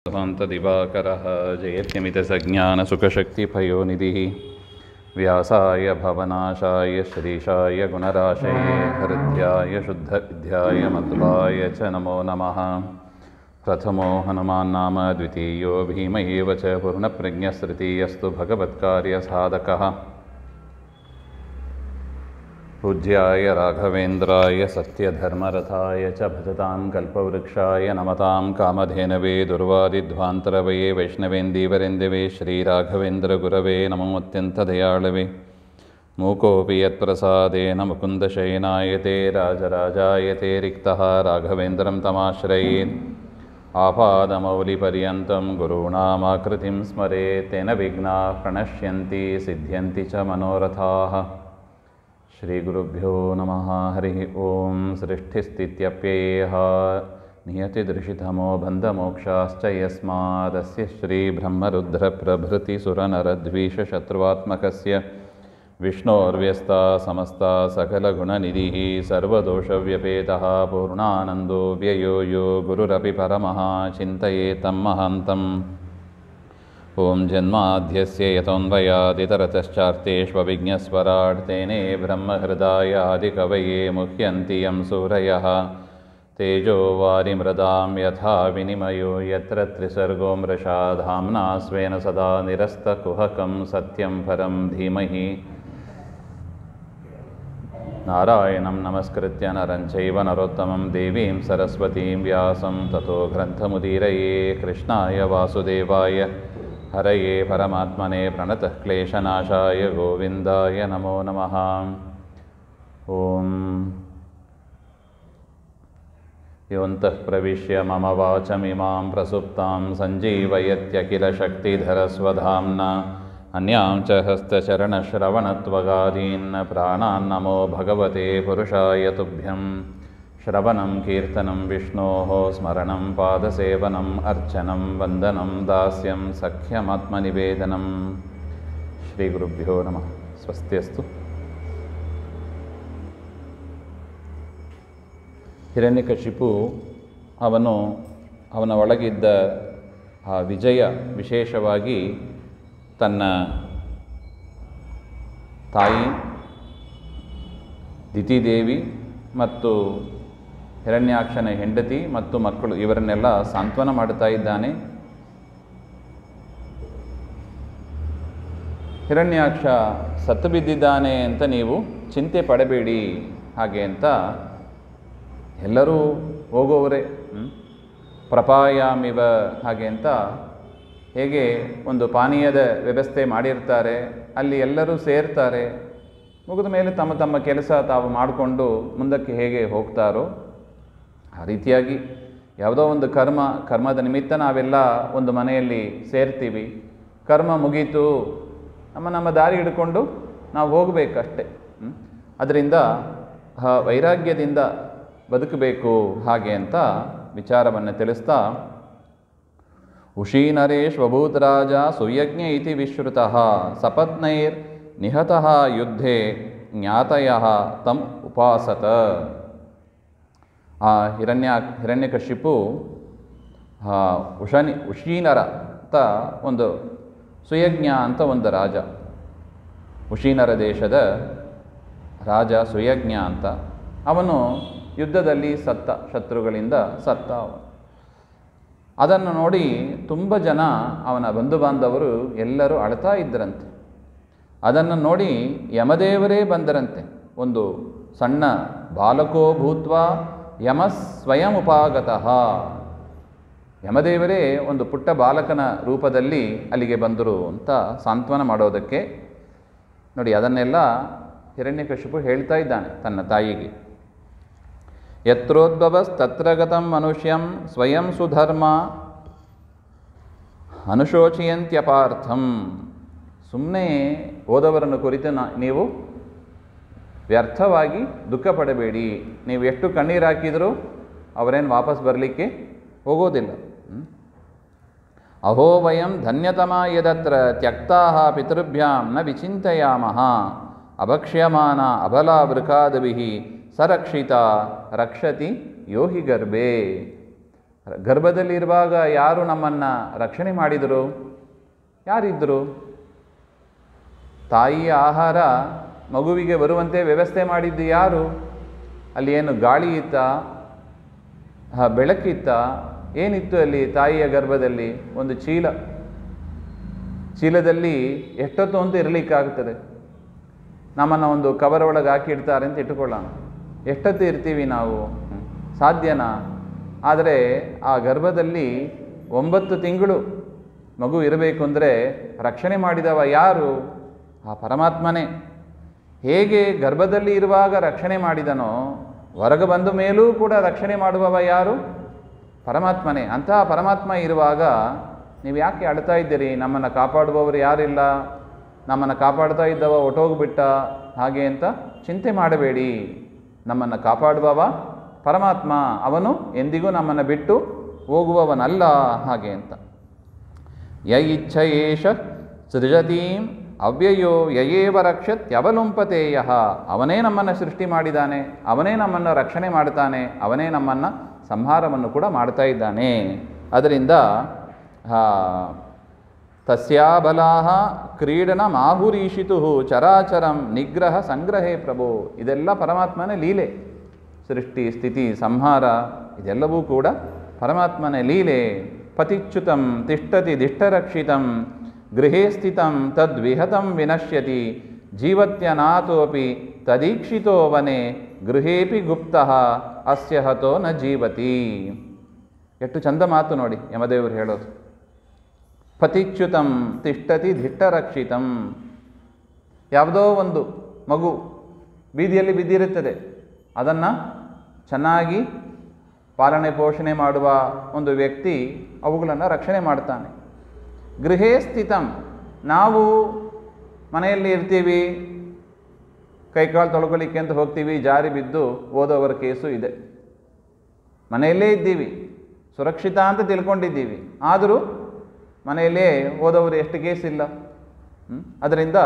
दिवाकरः जयत्यमितसज्ञानसुखशक्तिपयोनिधिः व्यासाय भवनाशाय श्रीशाय गुणराशये हृद्याय शुद्धविद्याय मध्वाय च नमो नमः। प्रथमो हनुमान्नाम द्वितीयो भीम एव च पूर्णप्रज्ञस्तृतीयस्तु भगवत्कार्यसाधकः। पूज्याय राघवेन्द्राय सत्यधर्मरथाय च भजतां कल्पवृक्षाय नमतां कामधेनवे दुर्वादिध्वान्तरवये वैष्णवेन्दीवरेन्दवे श्रीराघवेन्द्रगुरवे नमो अत्यन्तदयाळवे। मूकोऽपि यत्प्रसादेन मुकुन्दशयनायते राजराजायते रिक्तः राघवेन्द्रं तमाश्रयेत्। आपादमौलिपर्यन्तं गुरूणामाकृतिं स्मरेत् तेन विघ्नाः प्रणश्यन्ति सिद्ध्यन्ति च मनोरथाः। श्रीगुरुभ्यो नमः। हरिः ओं। सृष्टिस्थित्यप्ययेह नियतिदृशितमो बन्धमोक्षाश्च यस्मादस्य श्रीब्रह्मरुद्रप्रभृतिसुरनरद्वीषशत्रुवात्मकस्य विष्णोर्व्यस्ता समस्ता सकलगुणनिधिः सर्वदोषव्यपेतः पूर्णानन्दो व्ययो यो गुरुरपि परमः चिन्तयेतं महान्तम्। ओं जन्माद्यस्य यतोऽन्वयादितरतश्चार्तेष्वभिज्ञस्वराट् तेने ब्रह्महृदाय आदिकवये मुह्यन्ति यं सूरयः। तेजो वारिमृदां यथा विनिमयो यत्र त्रिसर्गो मृषा धाम्ना स्वेन सदा निरस्तकुहकं सत्यं परं धीमहि। नारायणं नमस्कृत्य नरं चैव नरोत्तमं देवीं सरस्वतीं व्यासं ततो ग्रन्थमुदीरये। कृष्णाय वासुदेवाय हरये परमात्मने प्रणतः क्लेशनाशाय गोविन्दाय नमो नमः। ॐ योऽन्तः प्रविश्य मम वाचमिमां प्रसुप्तां सञ्जीवयत्यखिलशक्तिधरस्वधाम्ना अन्यां च हस्तचरणश्रवणत्वगादीन् प्राणान् नमो भगवते पुरुषाय तुभ्यं। श्रवणं कीर्तनं विष्णोः स्मरणं पादसेवनम् अर्चनं वन्दनं दास्यं सख्यमात्मनिवेदनं। श्रीगुरुभ्यो नमः। ಸ್ವಸ್ತಿಯಸ್ತು. ಹಿರಣ್ಯಕಶಿಪು ಅವನ ಒಳಗಿದ್ದ ಆ ವಿಜಯ ವಿಶೇಷವಾಗಿ ತನ್ನ ತಾಯಿ ದಿತಿದೇವಿ ಮತ್ತು ಹಿರಣ್ಯಾಕ್ಷನ ಹೆಂಡತಿ ಮತ್ತು ಮಕ್ಕಳು ಇವರನ್ನೆಲ್ಲ ಸಾಂತ್ವನ ಮಾಡುತ್ತಾ ಇದ್ದಾನೆ. ಹಿರಣ್ಯಾಕ್ಷ ಸತ್ತು ಬಿದ್ದಿದ್ದಾನೆ ಅಂತ ನೀವು ಚಿಂತೆ ಪಡಬೇಡಿ ಹಾಗೆ ಅಂತ ಎಲ್ಲರೂ ಹೋಗೋವರೇ. ಪ್ರಪಾಯಾಮಿವ ಹಾಗೆ ಅಂತ ಹೇಗೆ ಒಂದು ಪಾನೀಯದ ವ್ಯವಸ್ಥೆ ಮಾಡಿರ್ತಾರೆ, ಅಲ್ಲಿ ಎಲ್ಲರೂ ಸೇರ್ತಾರೆ, ಮುಗಿದ ಮೇಲೆ ತಮ್ಮ ತಮ್ಮ ಕೆಲಸ ತಾವು ಮಾಡಿಕೊಂಡು ಮುಂದಕ್ಕೆ ಹೇಗೆ ಹೋಗ್ತಾರೋ ಆ ರೀತಿಯಾಗಿ ಯಾವುದೋ ಒಂದು ಕರ್ಮದ ನಿಮಿತ್ತ ನಾವೆಲ್ಲ ಒಂದು ಮನೆಯಲ್ಲಿ ಸೇರ್ತೀವಿ. ಕರ್ಮ ಮುಗೀತು, ನಮ್ಮ ದಾರಿ ಹಿಡ್ಕೊಂಡು ನಾವು ಹೋಗಬೇಕಷ್ಟೆ. ಅದರಿಂದ ವೈರಾಗ್ಯದಿಂದ ಬದುಕಬೇಕು ಹಾಗೆ ಅಂತ ವಿಚಾರವನ್ನು ತಿಳಿಸ್ತಾ, ಉಷೀನರೇಶ್ವಭೂತ್ ರಾಜ ಸುಯಜ್ಞ ಇತಿ ವಿಶ್ರುತಃ ಸಪತ್ನೈರ್ ನಿಹತಃ ಯುದ್ಧೇ ಜ್ಞಾತಯಃ ತಮ್ ಉಪಾಸತ. ಆ ಹಿರಣ್ಯಕಶಿಪು ಉಷೀನರ ಅಂತ ಒಂದು ಸುಯಜ್ಞ ಅಂತ ಒಂದು ರಾಜ, ಉಷೀನರ ದೇಶದ ರಾಜ ಸುಯಜ್ಞ ಅಂತ. ಅವನು ಯುದ್ಧದಲ್ಲಿ ಸತ್ತ, ಶತ್ರುಗಳಿಂದ ಸತ್ತ. ಅದನ್ನು ನೋಡಿ ತುಂಬ ಜನ ಅವನ ಬಂಧು ಬಾಂಧವರು ಎಲ್ಲರೂ ಅಳ್ತಾ ಇದ್ದರಂತೆ. ಅದನ್ನು ನೋಡಿ ಯಮದೇವರೇ ಬಂದರಂತೆ. ಒಂದು ಸಣ್ಣ ಬಾಲಕೋ ಭೂತ್ವ ಯಮ ಸ್ವಯಂ ಉಪಾಗತಃ. ಯಮದೇವರೇ ಒಂದು ಪುಟ್ಟ ಬಾಲಕನ ರೂಪದಲ್ಲಿ ಅಲ್ಲಿಗೆ ಬಂದರು ಅಂತ ಸಾಂತ್ವನ ಮಾಡೋದಕ್ಕೆ. ನೋಡಿ, ಅದನ್ನೆಲ್ಲ ಹಿರಣ್ಯಕಶಿಪು ಹೇಳ್ತಾ ಇದ್ದಾನೆ ತನ್ನ ತಾಯಿಗೆ. ಯತ್ರೋದ್ಭವಸ್ತತ್ರ ಗತಂ ಮನುಷ್ಯಂ ಸ್ವಯಂ ಸುಧರ್ಮ ಅನುಶೋಚಯಂತ್ಯಪಾರ್ಥಂ. ಸುಮ್ಮನೆ ಹೋದವರನ್ನು ಕುರಿತು ನೀವು ವ್ಯರ್ಥವಾಗಿ ದುಃಖ ಪಡಬೇಡಿ. ನೀವು ಎಷ್ಟು ಕಣ್ಣೀರು ಹಾಕಿದರೂ ಅವರೇನು ವಾಪಸ್ ಬರಲಿಕ್ಕೆ ಹೋಗೋದಿಲ್ಲ. ಅಹೋ ವಯಂ ಧನ್ಯತಮ ಯದತ್ರ ತ್ಯಕ್ತಾಃ ಪಿತೃಭ್ಯಾಂ ನ ವಿಚಿಂತಯಾಮಃ ಅಭಕ್ಷ್ಯಮಾನ ಅಬಲಾವೃಕಾದಭಿಃ ಸರಕ್ಷಿತ ರಕ್ಷತಿ ಯೋಹಿ ಗರ್ಭೆ. ಗರ್ಭದಲ್ಲಿರುವಾಗ ಯಾರು ನಮ್ಮನ್ನು ರಕ್ಷಣೆ ಮಾಡಿದರು? ಯಾರಿದ್ದರು? ತಾಯಿಯ ಆಹಾರ ಮಗುವಿಗೆ ಬರುವಂತೆ ವ್ಯವಸ್ಥೆ ಮಾಡಿದ್ದು ಯಾರು? ಅಲ್ಲಿ ಏನು ಗಾಳಿ ಇತ್ತ, ಬೆಳಕಿತ್ತ, ಏನಿತ್ತು ಅಲ್ಲಿ ತಾಯಿಯ ಗರ್ಭದಲ್ಲಿ? ಒಂದು ಚೀಲದಲ್ಲಿ ಎಷ್ಟೊತ್ತು ಅಂತ ಇರಲಿಕ್ಕಾಗ್ತದೆ. ನಮ್ಮನ್ನು ಒಂದು ಕವರ್ ಒಳಗೆ ಹಾಕಿಡ್ತಾರೆ ಅಂತ ಇಟ್ಟುಕೊಳ್ಳೋಣ, ಎಷ್ಟೊತ್ತು ಇರ್ತೀವಿ ನಾವು? ಸಾಧ್ಯನಾ? ಆದರೆ ಆ ಗರ್ಭದಲ್ಲಿ 9 ತಿಂಗಳು ಮಗು ಇರಬೇಕು ಅಂದರೆ ರಕ್ಷಣೆ ಮಾಡಿದವ ಯಾರು? ಆ ಪರಮಾತ್ಮನೇ. ಹೇಗೆ ಗರ್ಭದಲ್ಲಿ ಇರುವಾಗ ರಕ್ಷಣೆ ಮಾಡಿದನೋ, ಹೊರಗೆ ಬಂದ ಮೇಲೂ ಕೂಡ ರಕ್ಷಣೆ ಮಾಡುವವ ಯಾರು? ಪರಮಾತ್ಮನೇ. ಅಂತಹ ಪರಮಾತ್ಮ ಇರುವಾಗ ನೀವು ಯಾಕೆ ಅಳ್ತಾ ಇದ್ದೀರಿ? ನಮ್ಮನ್ನು ಕಾಪಾಡುವವರು ಯಾರಿಲ್ಲ, ನಮ್ಮನ್ನು ಕಾಪಾಡ್ತಾ ಇದ್ದವ ಒಟ್ಟೋಗ್ಬಿಟ್ಟ ಹಾಗೆ ಅಂತ ಚಿಂತೆ ಮಾಡಬೇಡಿ. ನಮ್ಮನ್ನು ಕಾಪಾಡುವವ ಪರಮಾತ್ಮ, ಅವನು ಎಂದಿಗೂ ನಮ್ಮನ್ನು ಬಿಟ್ಟು ಹೋಗುವವನಲ್ಲ ಹಾಗೆ ಅಂತ. ಯ ಇಚ್ಛಯೇಷ ಸೃಜತೀಂ ಅವ್ಯಯೋ ಯಯೇವ ರಕ್ಷತ್ಯವಲುಂಪತೇಯ. ಅವನೇ ನಮ್ಮನ್ನು ಸೃಷ್ಟಿ ಮಾಡಿದ್ದಾನೆ, ಅವನೇ ನಮ್ಮನ್ನು ರಕ್ಷಣೆ ಮಾಡ್ತಾನೆ, ಅವನೇ ನಮ್ಮನ್ನು ಸಂಹಾರವನ್ನು ಕೂಡ ಮಾಡ್ತಾ ಇದ್ದಾನೆ. ಅದರಿಂದ ತಸ್ಯಾಬಲಾಹ ಕ್ರೀಡನ ಮಾಹುರೀಷಿತು ಚರಾಚರಂ ನಿಗ್ರಹ ಸಂಗ್ರಹೇ ಪ್ರಭೋ. ಇದೆಲ್ಲ ಪರಮಾತ್ಮನ ಲೀಲೆ. ಸೃಷ್ಟಿ, ಸ್ಥಿತಿ, ಸಂಹಾರ ಇದೆಲ್ಲವೂ ಕೂಡ ಪರಮಾತ್ಮನ ಲೀಲೆ. ಪತಿಚ್ಯುತಂ ತಿಷ್ಠತಿ ದಿಷ್ಟರಕ್ಷಿತಂ ಗೃಹೇ ಸ್ಥಿತಂ ತದ್ವಿಹತಂ ವಿನಶ್ಯತಿ ಜೀವತ್ಯನಾಥೋಪಿ ತದೀಕ್ಷಿತೋ ವನೆ ಗೃಹೇಪಿ ಗುಪ್ತಃ ಅಸ್ಯ ಹತೋ ನ ಜೀವತಿ. ಎಷ್ಟು ಚಂದ ಮಾತು ನೋಡಿ ಯಮದೇವರು ಹೇಳೋದು. ಪತಿಚ್ಯುತಂ ತಿಷ್ಠತಿ ದಿಷ್ಟರಕ್ಷಿತಂ. ಯಾವುದೋ ಒಂದು ಮಗು ಬೀದಿಯಲ್ಲಿ ಬಿದ್ದಿರುತ್ತದೆ, ಅದನ್ನು ಚೆನ್ನಾಗಿ ಪಾಲನೆ ಪೋಷಣೆ ಮಾಡುವ ಒಂದು ವ್ಯಕ್ತಿ ಅವುಗಳನ್ನು ರಕ್ಷಣೆ ಮಾಡ್ತಾನೆ. ಗೃಹೇ ಸ್ಥಿತಂ, ನಾವು ಮನೆಯಲ್ಲಿ ಇರ್ತೀವಿ, ಕೈಕಾಲು ತೊಳ್ಕೊಳ್ಳಿಕ್ಕೆ ಅಂತ ಹೋಗ್ತೀವಿ, ಜಾರಿ ಬಿದ್ದು ಓದೋವರ ಕೇಸು ಇದೆ. ಮನೆಯಲ್ಲೇ ಇದ್ದೀವಿ, ಸುರಕ್ಷಿತ ಅಂತ ತಿಳ್ಕೊಂಡಿದ್ದೀವಿ, ಆದರೂ ಮನೆಯಲ್ಲೇ ಓದೋವರು ಎಷ್ಟು ಕೇಸ್ ಇಲ್ಲ. ಅದರಿಂದ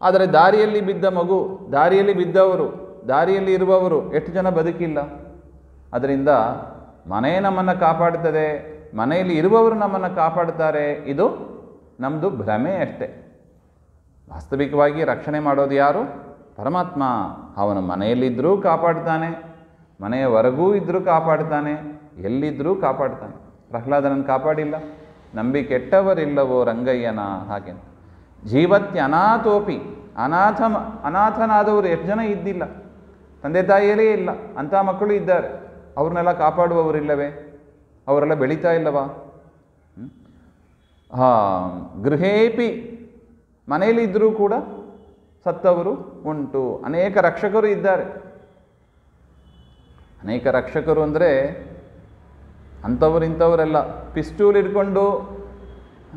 ಆದರೆ ದಾರಿಯಲ್ಲಿ ಬಿದ್ದ ಮಗು, ದಾರಿಯಲ್ಲಿ ಬಿದ್ದವರು, ದಾರಿಯಲ್ಲಿ ಇರುವವರು ಎಷ್ಟು ಜನ ಬದುಕಿಲ್ಲ. ಅದರಿಂದ ಮನೆ ನಮ್ಮನ್ನು ಕಾಪಾಡ್ತದೆ, ಮನೆಯಲ್ಲಿ ಇರುವವರು ನಮ್ಮನ್ನು ಕಾಪಾಡ್ತಾರೆ. ಇದು ನಮ್ಮದು ಭ್ರಮೆ ಅಷ್ಟೆ. ವಾಸ್ತವಿಕವಾಗಿ ರಕ್ಷಣೆ ಮಾಡೋದು ಯಾರು? ಪರಮಾತ್ಮ. ಅವನು ಮನೆಯಲ್ಲಿದ್ದರೂ ಕಾಪಾಡ್ತಾನೆ, ಮನೆಯ ಹೊರಗೂ ಇದ್ದರೂ ಕಾಪಾಡ್ತಾನೆ, ಎಲ್ಲಿದ್ದರೂ ಕಾಪಾಡ್ತಾನೆ. ಪ್ರಹ್ಲಾದನನ್ನು ಕಾಪಾಡಿಲ್ಲ? ನಂಬಿ ಕೆಟ್ಟವರಿಲ್ಲವೋ ರಂಗಯ್ಯನ ಹಾಗೆ. ಜೀವತ್ಯ ಅನಾಥೋಪಿ, ಅನಾಥನಾದವರು ಎಷ್ಟು ಜನ ಇದ್ದಿಲ್ಲ, ತಂದೆ ತಾಯಿಯಲ್ಲೇ ಇಲ್ಲ, ಅಂಥ ಮಕ್ಕಳು ಇದ್ದಾರೆ. ಅವ್ರನ್ನೆಲ್ಲ ಕಾಪಾಡುವವರಿಲ್ಲವೇ? ಅವರೆಲ್ಲ ಬೆಳೀತಾ ಇಲ್ಲವಾ? ಗೃಹೇಪಿ, ಮನೆಯಲ್ಲಿದ್ದರೂ ಕೂಡ ಸತ್ತವರು ಉಂಟು. ಅನೇಕ ರಕ್ಷಕರು ಇದ್ದಾರೆ. ಅನೇಕ ರಕ್ಷಕರು ಅಂದರೆ ಅಂಥವ್ರು ಇಂಥವರೆಲ್ಲ ಪಿಸ್ತೂಲ್ ಇಟ್ಕೊಂಡು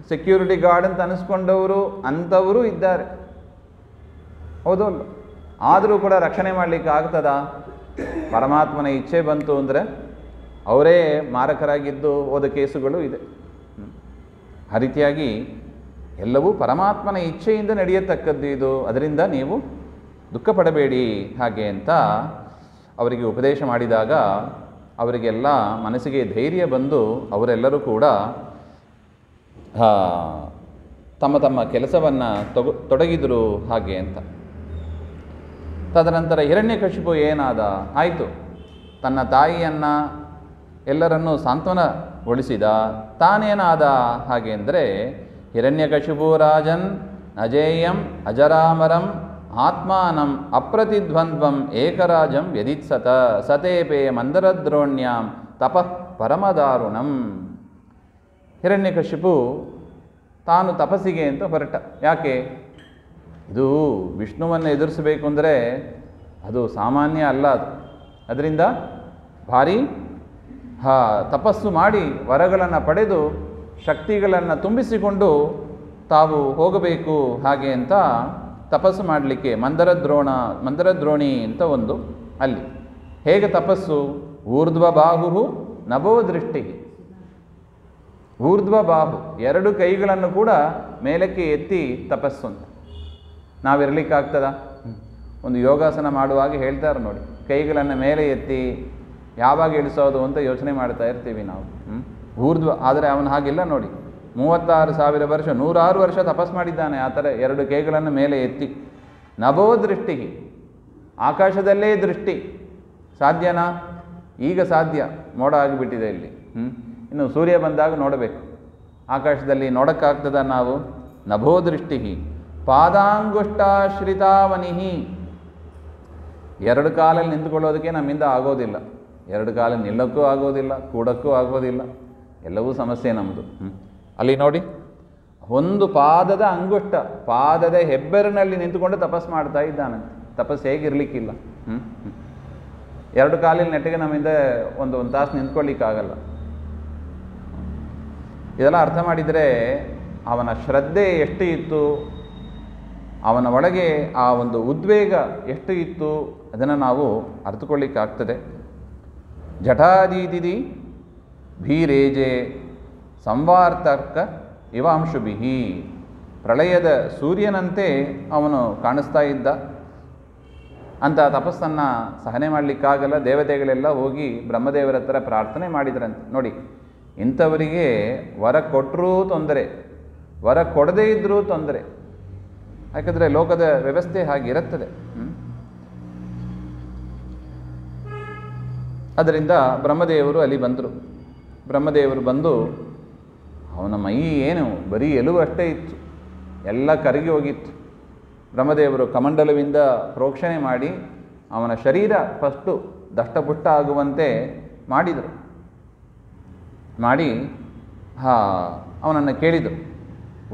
ಸೆಕ್ಯೂರಿಟಿ ಗಾರ್ಡ್ ಅಂತ ಅನಿಸ್ಕೊಂಡವರು ಅಂಥವರು ಇದ್ದಾರೆ. ಹೌದಲ್ಲ? ಆದರೂ ಕೂಡ ರಕ್ಷಣೆ ಮಾಡಲಿಕ್ಕೆ ಆಗ್ತದಾ? ಪರಮಾತ್ಮನ ಇಚ್ಛೆ ಬಂತು ಅಂದರೆ ಅವರೇ ಮಾರಕರಾಗಿದ್ದು ಹೋದ ಕೇಸುಗಳು ಇದೆ. ಆ ರೀತಿಯಾಗಿ ಎಲ್ಲವೂ ಪರಮಾತ್ಮನ ಇಚ್ಛೆಯಿಂದ ನಡೆಯತಕ್ಕದ್ದು ಇದು. ಅದರಿಂದ ನೀವು ದುಃಖ ಪಡಬೇಡಿ ಹಾಗೆ ಅಂತ ಅವರಿಗೆ ಉಪದೇಶ ಮಾಡಿದಾಗ ಅವರಿಗೆಲ್ಲ ಮನಸ್ಸಿಗೆ ಧೈರ್ಯ ಬಂದು ಅವರೆಲ್ಲರೂ ಕೂಡ ತಮ್ಮ ತಮ್ಮ ಕೆಲಸವನ್ನು ತೊಡಗಿದರು ಹಾಗೆ ಅಂತ. ತದನಂತರ ಹಿರಣ್ಯಕಶಿಪು ಏನಾದ? ಆಯಿತು, ತನ್ನ ತಾಯಿಯನ್ನು ಎಲ್ಲರನ್ನೂ ಸಾಂತ್ವನಗೊಳಿಸಿದ. ತಾನೇನಾದ ಹಾಗೆ ಅಂದರೆ ಹಿರಣ್ಯಕಶಿಪು ರಾಜನ್ ಅಜೇಯಂ ಅಜರಾಮರಂ ಆತ್ಮಾನಂ ಅಪ್ರತಿದ್ವಂದ್ವಂ ಏಕರಾಜಂ ವ್ಯದಿತ್ಸತ ಸತೇಪೇ ಮಂದರದ್ರೋಣ್ಯಾಂ ತಪಃ ಪರಮದಾರುಣಂ. ಹಿರಣ್ಯಕಶಿಪು ತಾನು ತಪಸ್ಸಿಗೆ ಅಂತ ಹೊರಟ. ಯಾಕೆ? ಇದು ವಿಷ್ಣುವನ್ನು ಎದುರಿಸಬೇಕು ಅಂದರೆ ಅದು ಸಾಮಾನ್ಯ ಅಲ್ಲ. ಅದರಿಂದ ಭಾರಿ ತಪಸ್ಸು ಮಾಡಿ ವರಗಳನ್ನು ಪಡೆದು ಶಕ್ತಿಗಳನ್ನು ತುಂಬಿಸಿಕೊಂಡು ತಾವು ಹೋಗಬೇಕು ಹಾಗೆ ಅಂತ ತಪಸ್ಸು ಮಾಡಲಿಕ್ಕೆ ಮಂದರದ್ರೋಣಿ ಅಂತ ಒಂದು ಅಲ್ಲಿ. ಹೇಗೆ ತಪಸ್ಸು? ಊರ್ಧ್ವ ಬಾಹು ನಭೋ ದೃಷ್ಟಿ. ಊರ್ಧ್ವ ಬಾಹು, 2 ಕೈಗಳನ್ನು ಕೂಡ ಮೇಲಕ್ಕೆ ಎತ್ತಿ ತಪಸ್ಸು ಅಂತ. ನಾವಿರಲಿಕ್ಕಾಗ್ತದ? ಒಂದು ಯೋಗಾಸನ ಮಾಡುವಾಗ ಹೇಳ್ತಾರೆ ನೋಡಿ, ಕೈಗಳನ್ನು ಮೇಲೆ ಎತ್ತಿ ಯಾವಾಗ ಇಳಿಸೋದು ಅಂತ ಯೋಚನೆ ಮಾಡ್ತಾ ಇರ್ತೀವಿ ನಾವು. ಊರ್ಧ್ವ. ಆದರೆ ಅವನು ಹಾಗಿಲ್ಲ ನೋಡಿ, 36,000 ವರ್ಷ 106 ವರ್ಷ ತಪಸ್ ಮಾಡಿದ್ದಾನೆ. ಆ ಥರ 2 ಕೈಗಳನ್ನು ಮೇಲೆ ಎತ್ತಿ. ನಭೋ ದೃಷ್ಟಿ, ಆಕಾಶದಲ್ಲೇ ದೃಷ್ಟಿ. ಸಾಧ್ಯನಾ? ಈಗ ಸಾಧ್ಯ, ಮೋಡ ಆಗಿಬಿಟ್ಟಿದೆ ಇಲ್ಲಿ. ಇನ್ನು ಸೂರ್ಯ ಬಂದಾಗ ನೋಡಬೇಕು. ಆಕಾಶದಲ್ಲಿ ನೋಡೋಕ್ಕಾಗ್ತದ ನಾವು? ನಭೋ ದೃಷ್ಟಿ ಪಾದಾಂಗುಷ್ಟಾಶ್ರಿತಾವನಿಹಿ. 2 ಕಾಲಲ್ಲಿ ನಿಂತುಕೊಳ್ಳೋದಕ್ಕೆ ನಮ್ಮಿಂದ ಆಗೋದಿಲ್ಲ. 2 ಕಾಲಲ್ಲಿ ನಿಲ್ಲೋಕ್ಕೂ ಆಗೋದಿಲ್ಲ, ಕೂಡೋಕ್ಕೂ ಆಗೋದಿಲ್ಲ. ಎಲ್ಲವೂ ಸಮಸ್ಯೆ ನಮ್ಮದು. ಅಲ್ಲಿ ನೋಡಿ, ಒಂದು ಪಾದದ ಅಂಗುಷ್ಟ, ಪಾದದ ಹೆಬ್ಬೆರನಲ್ಲಿ ನಿಂತುಕೊಂಡು ತಪಸ್ ಮಾಡ್ತಾ ಇದ್ದಾನಂತೆ. ತಪಸ್ಸು ಹೇಗಿರಲಿಕ್ಕಿಲ್ಲ. 2 ಕಾಲಿನ ನೆಟ್ಟಿಗೆ ನಮ್ಮಿಂದ ಒಂದು ತಾಸು ನಿಂತ್ಕೊಳ್ಳಿಕ್ಕಾಗಲ್ಲ. ಇದೆಲ್ಲ ಅರ್ಥ ಮಾಡಿದರೆ ಅವನ ಶ್ರದ್ಧೆ ಎಷ್ಟು ಇತ್ತು, ಅವನ ಒಳಗೆ ಆ ಒಂದು ಉದ್ವೇಗ ಎಷ್ಟು ಇತ್ತು, ಅದನ್ನು ನಾವು ಅರ್ಥಕೊಳ್ಳಿಕ್ಕಾಗ್ತದೆ. ಜಠಾದೀದಿದಿ ಭೀರೇಜೆ ಸಂವಾರ್ತಕ ಇವಾಂಶುಭಿಹಿ. ಪ್ರಳಯದ ಸೂರ್ಯನಂತೆ ಅವನು ಕಾಣಿಸ್ತಾ ಇದ್ದ. ಅಂತ ತಪಸ್ಸನ್ನು ಸಹನೆ ಮಾಡಲಿಕ್ಕಾಗಲ್ಲ. ದೇವತೆಗಳೆಲ್ಲ ಹೋಗಿ ಬ್ರಹ್ಮದೇವರ ಹತ್ರ ಪ್ರಾರ್ಥನೆ ಮಾಡಿದ್ರಂತೆ. ನೋಡಿ, ಇಂಥವರಿಗೆ ವರ ಕೊಟ್ಟರೂ ತೊಂದರೆ, ವರ ಕೊಡದೇ ಇದ್ದರೂ ತೊಂದರೆ. ಯಾಕಂದರೆ ಲೋಕದ ವ್ಯವಸ್ಥೆ ಹಾಗಿರುತ್ತದೆ. ಅದರಿಂದ ಬ್ರಹ್ಮದೇವರು ಅಲ್ಲಿ ಬಂದರು. ಬ್ರಹ್ಮದೇವರು ಬಂದು ಅವನ ಮೈ ಏನು ಬರೀ ಎಲುಬು ಅಷ್ಟೇ ಇತ್ತು, ಎಲ್ಲ ಕರಗಿ ಹೋಗಿತ್ತು. ಬ್ರಹ್ಮದೇವರು ಕಮಂಡಲವಿಂದ ಪ್ರೋಕ್ಷಣೆ ಮಾಡಿ ಅವನ ಶರೀರ ಫಸ್ಟು ದಷ್ಟಪುಷ್ಟ ಆಗುವಂತೆ ಮಾಡಿದರು. ಮಾಡಿ ಅವನನ್ನು ಕೇಳಿದರು,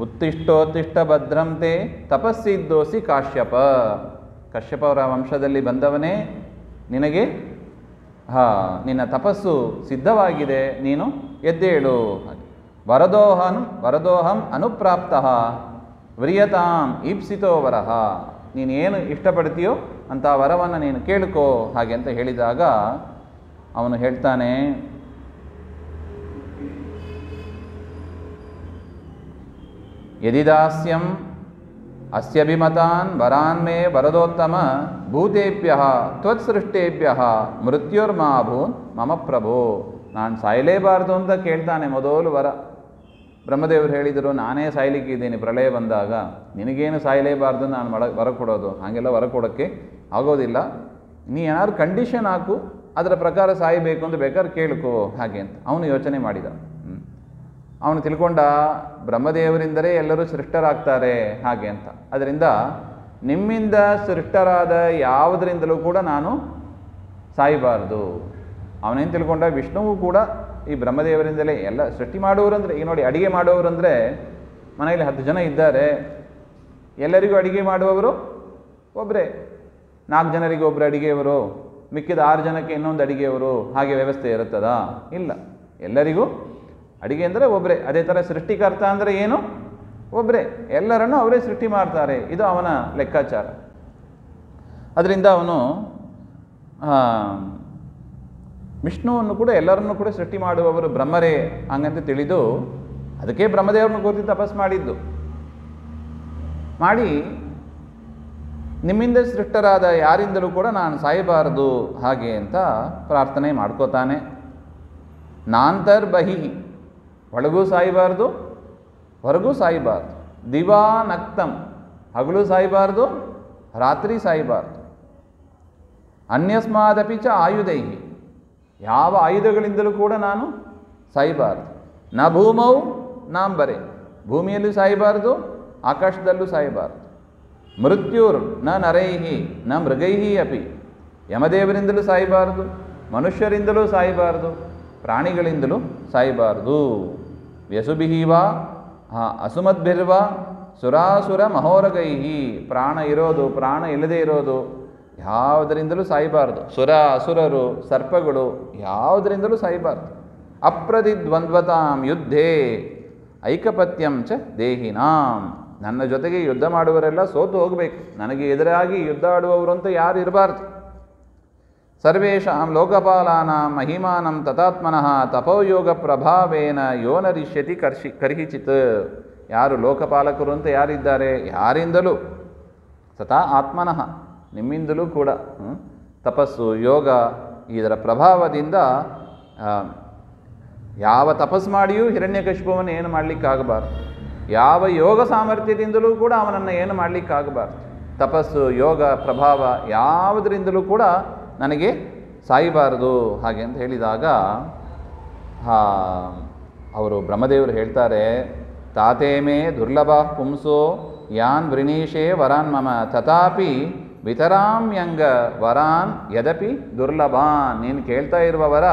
ಉತ್ತಿಷ್ಟೋತ್ತಿಷ್ಟ ಭದ್ರಂತೆ ತಪಸ್ಸಿದ್ದೋಸಿ ಕಾಶ್ಯಪ. ಕಶ್ಯಪವರ ವಂಶದಲ್ಲಿ ಬಂದವನೇ, ನಿನಗೆ ನಿನ್ನ ತಪಸ್ಸು ಸಿದ್ಧವಾಗಿದೆ, ನೀನು ಎದ್ದೇಳು. ವರದೋಹಂ ಅನುಪ್ರಾಪ್ತಃ ವ್ರಿಯತಾಂ ಈಪ್ಸಿತೋ ವರಹ. ನೀನೇನು ಇಷ್ಟಪಡ್ತೀಯೋ ಅಂಥ ವರವನ್ನು ನೀನು ಕೇಳ್ಕೋ ಹಾಗೆ ಅಂತ ಹೇಳಿದಾಗ ಅವನು ಹೇಳ್ತಾನೆ, ಯದಿದಾಸ್ಯಂ ಅಸ್ಯಭಿಮತಾನ್ ವರಾನ್ಮೇ ವರದೋತ್ತಮ ಭೂತೇಭ್ಯಃ ತ್ವತ್ಸೃಷ್ಟೇಭ್ಯಃ ಮೃತ್ಯುರ್ಮಾಭೂನ್ ಮಮ ಪ್ರಭೋ. ನಾನು ಸಾಯಲೇಬಾರ್ದು ಅಂತ ಕೇಳ್ತಾನೆ ಮೊದಲು ವರ. ಬ್ರಹ್ಮದೇವರು ಹೇಳಿದರು, ನಾನೇ ಸಾಯ್ಲಿಕ್ಕಿದ್ದೀನಿ ಪ್ರಳಯ ಬಂದಾಗ, ನಿನಗೇನು ಸಾಯಲೇಬಾರ್ದು ನಾನು ವರ ಕೊಡೋದು, ಹಾಗೆಲ್ಲ ವರ ಕೊಡೋಕ್ಕೆ ಆಗೋದಿಲ್ಲ. ನೀ ಏನಾದ್ರು ಕಂಡೀಷನ್ ಹಾಕು, ಅದರ ಪ್ರಕಾರ ಸಾಯಬೇಕು ಅಂತ ಬೇಕಾದ್ರೆ ಕೇಳ್ಕೋ ಹಾಗೆ ಅಂತ ಅವನು ಯೋಚನೆ ಮಾಡಿದ. ಅವನು ತಿಳ್ಕೊಂಡ, ಬ್ರಹ್ಮದೇವರಿಂದಲೇ ಎಲ್ಲರೂ ಸೃಷ್ಟರಾಗ್ತಾರೆ ಹಾಗೆ ಅಂತ. ಅದರಿಂದ ನಿಮ್ಮಿಂದ ಸೃಷ್ಟರಾದ ಯಾವುದರಿಂದಲೂ ಕೂಡ ನಾನು ಸಾಯಬಾರ್ದು. ಅವನೇನು ತಿಳ್ಕೊಂಡ, ವಿಷ್ಣುವು ಕೂಡ ಈ ಬ್ರಹ್ಮದೇವರಿಂದಲೇ ಎಲ್ಲ ಸೃಷ್ಟಿ ಮಾಡುವವರಂದರೆ, ಈಗ ನೋಡಿ ಅಡಿಗೆ ಮಾಡುವವರಂದರೆ ಮನೆಯಲ್ಲಿ 10 ಜನ ಇದ್ದಾರೆ, ಎಲ್ಲರಿಗೂ ಅಡಿಗೆ ಮಾಡುವವರು ಒಬ್ಬರೇ. 4 ಜನರಿಗೆ ಒಬ್ಬರು ಅಡಿಗೆಯವರು, ಮಿಕ್ಕಿದ 6 ಜನಕ್ಕೆ ಇನ್ನೊಂದು ಅಡಿಗೆಯವರು, ಹಾಗೆ ವ್ಯವಸ್ಥೆ ಇರುತ್ತದಾ? ಇಲ್ಲ. ಎಲ್ಲರಿಗೂ ಅಡಿಗೆ ಅಂದರೆ ಒಬ್ಬರೇ. ಅದೇ ಥರ ಸೃಷ್ಟಿಕರ್ತ ಅಂದರೆ ಏನು? ಒಬ್ಬರೇ. ಎಲ್ಲರನ್ನೂ ಅವರೇ ಸೃಷ್ಟಿ ಮಾಡ್ತಾರೆ. ಇದು ಅವನ ಲೆಕ್ಕಾಚಾರ. ಅದರಿಂದ ಅವನು ವಿಷ್ಣುವನ್ನು ಕೂಡ ಎಲ್ಲರನ್ನೂ ಕೂಡ ಸೃಷ್ಟಿ ಮಾಡುವವರು ಬ್ರಹ್ಮರೇ ಹಂಗಂತ ತಿಳಿದು, ಅದಕ್ಕೆ ಬ್ರಹ್ಮದೇವರನ್ನು ಕುರಿತು ತಪಸ್ ಮಾಡಿದ್ದು. ಮಾಡಿ ನಿಮ್ಮಿಂದ ಸೃಷ್ಟರಾದ ಯಾರಿಂದಲೂ ಕೂಡ ನಾನು ಸಾಯಬಾರದು ಹಾಗೆ ಅಂತ ಪ್ರಾರ್ಥನೆ ಮಾಡ್ಕೋತಾನೆ. ನಾಂತರ್ಬಹಿ, ಒಳಗೂ ಸಾಯಬಾರ್ದು ಹೊರಗೂ ಸಾಯಬಾರ್ದು. ದಿವಾ ನಕ್ತಂ, ಹಗಲು ಸಾಯಬಾರ್ದು ರಾತ್ರಿ ಸಾಯಬಾರ್ದು. ಅನ್ಯಸ್ಮಾದಪಿ ಚ ಆಯುಧೈಹಿ, ಯಾವ ಆಯುಧಗಳಿಂದಲೂ ಕೂಡ ನಾನು ಸಾಯಬಾರ್ದು. ನ ಭೂಮೌ ನಾಂಬರೆ, ಭೂಮಿಯಲ್ಲೂ ಸಾಯಬಾರ್ದು ಆಕಾಶದಲ್ಲೂ ಸಾಯಬಾರ್ದು. ಮೃತ್ಯುರ್ ನ ನರೈಹಿ ನ ಮೃಗೈಹಿ ಅಪಿ, ಯಮದೇವರಿಂದಲೂ ಸಾಯಬಾರ್ದು, ಮನುಷ್ಯರಿಂದಲೂ ಸಾಯಬಾರ್ದು, ಪ್ರಾಣಿಗಳಿಂದಲೂ ಸಾಯಬಾರ್ದು. ವ್ಯಸುಭಿವಾ ಅಸುಮದ್ಭಿರ್ವಾ ಸುರಾಸುರ ಮಹೋರಗೈಹಿ, ಪ್ರಾಣ ಇರೋದು ಪ್ರಾಣ ಇಲ್ಲದೇ ಇರೋದು ಯಾವುದರಿಂದಲೂ ಸಾಯಬಾರ್ದು. ಸುರ ಅಸುರರು ಸರ್ಪಗಳು ಯಾವುದರಿಂದಲೂ ಸಾಯಬಾರ್ದು. ಅಪ್ರತಿದ್ವಂದ್ವತಾಂ ಯುದ್ಧೇ ಐಕಪತ್ಯಂ ಚ ದೇಹಿನಾಂ, ನನ್ನ ಜೊತೆಗೆ ಯುದ್ಧ ಮಾಡುವವರೆಲ್ಲ ಸೋತು ಹೋಗಬೇಕು, ನನಗೆ ಎದುರಾಗಿ ಯುದ್ಧ ಆಡುವವರು ಅಂತ ಯಾರು ಇರಬಾರ್ದು. ಸರ್ವೇಷಾಂ ಲೋಕಪಾಲಾನಾಂ ಮಹಿಮಾನಂ ತಥಾತ್ಮನಃ ತಪೋಯೋಗ ಪ್ರಭಾವೇನ ಯೋನರಿಷ್ಯತಿ ಕರ್ಹಿಚಿತ್. ಯಾರು ಲೋಕಪಾಲಕರು ಅಂತ ಯಾರಿದ್ದಾರೆ, ಯಾರಿಂದಲೂ ತಥಾ ಆತ್ಮನಃ, ನಿಮ್ಮಿಂದಲೂ ಕೂಡ ತಪಸ್ಸು ಯೋಗ ಇದರ ಪ್ರಭಾವದಿಂದ ಯಾವ ತಪಸ್ ಮಾಡಿಯೂ ಹಿರಣ್ಯಕಶಿಪುವನ್ನು ಏನು ಮಾಡಲಿಕ್ಕಾಗಬಾರ್ದು, ಯಾವ ಯೋಗ ಸಾಮರ್ಥ್ಯದಿಂದಲೂ ಕೂಡ ಅವನನ್ನು ಏನು ಮಾಡಲಿಕ್ಕಾಗಬಾರ್ದು. ತಪಸ್ಸು, ಯೋಗ ಪ್ರಭಾವ ಯಾವುದರಿಂದಲೂ ಕೂಡ ನನಗೆ ಸಾಯಬಾರದು ಹಾಗೆ ಅಂತ ಹೇಳಿದಾಗ ಅವರು ಬ್ರಹ್ಮದೇವರು ಹೇಳ್ತಾರೆ, ತಾತೇಮೇ ದುರ್ಲಭ ಪುಂಸೋ ಯಾನ್ ವೃಣೀಶೇ ವರಾನ್ ಮಮ ತಥಾಪಿ ವಿತರಾಮ್ಯಂಗ ವರಾನ್ ಯದಪಿ ದುರ್ಲಭಾನ್. ನೀನು ಕೇಳ್ತಾ ಇರುವ ವರ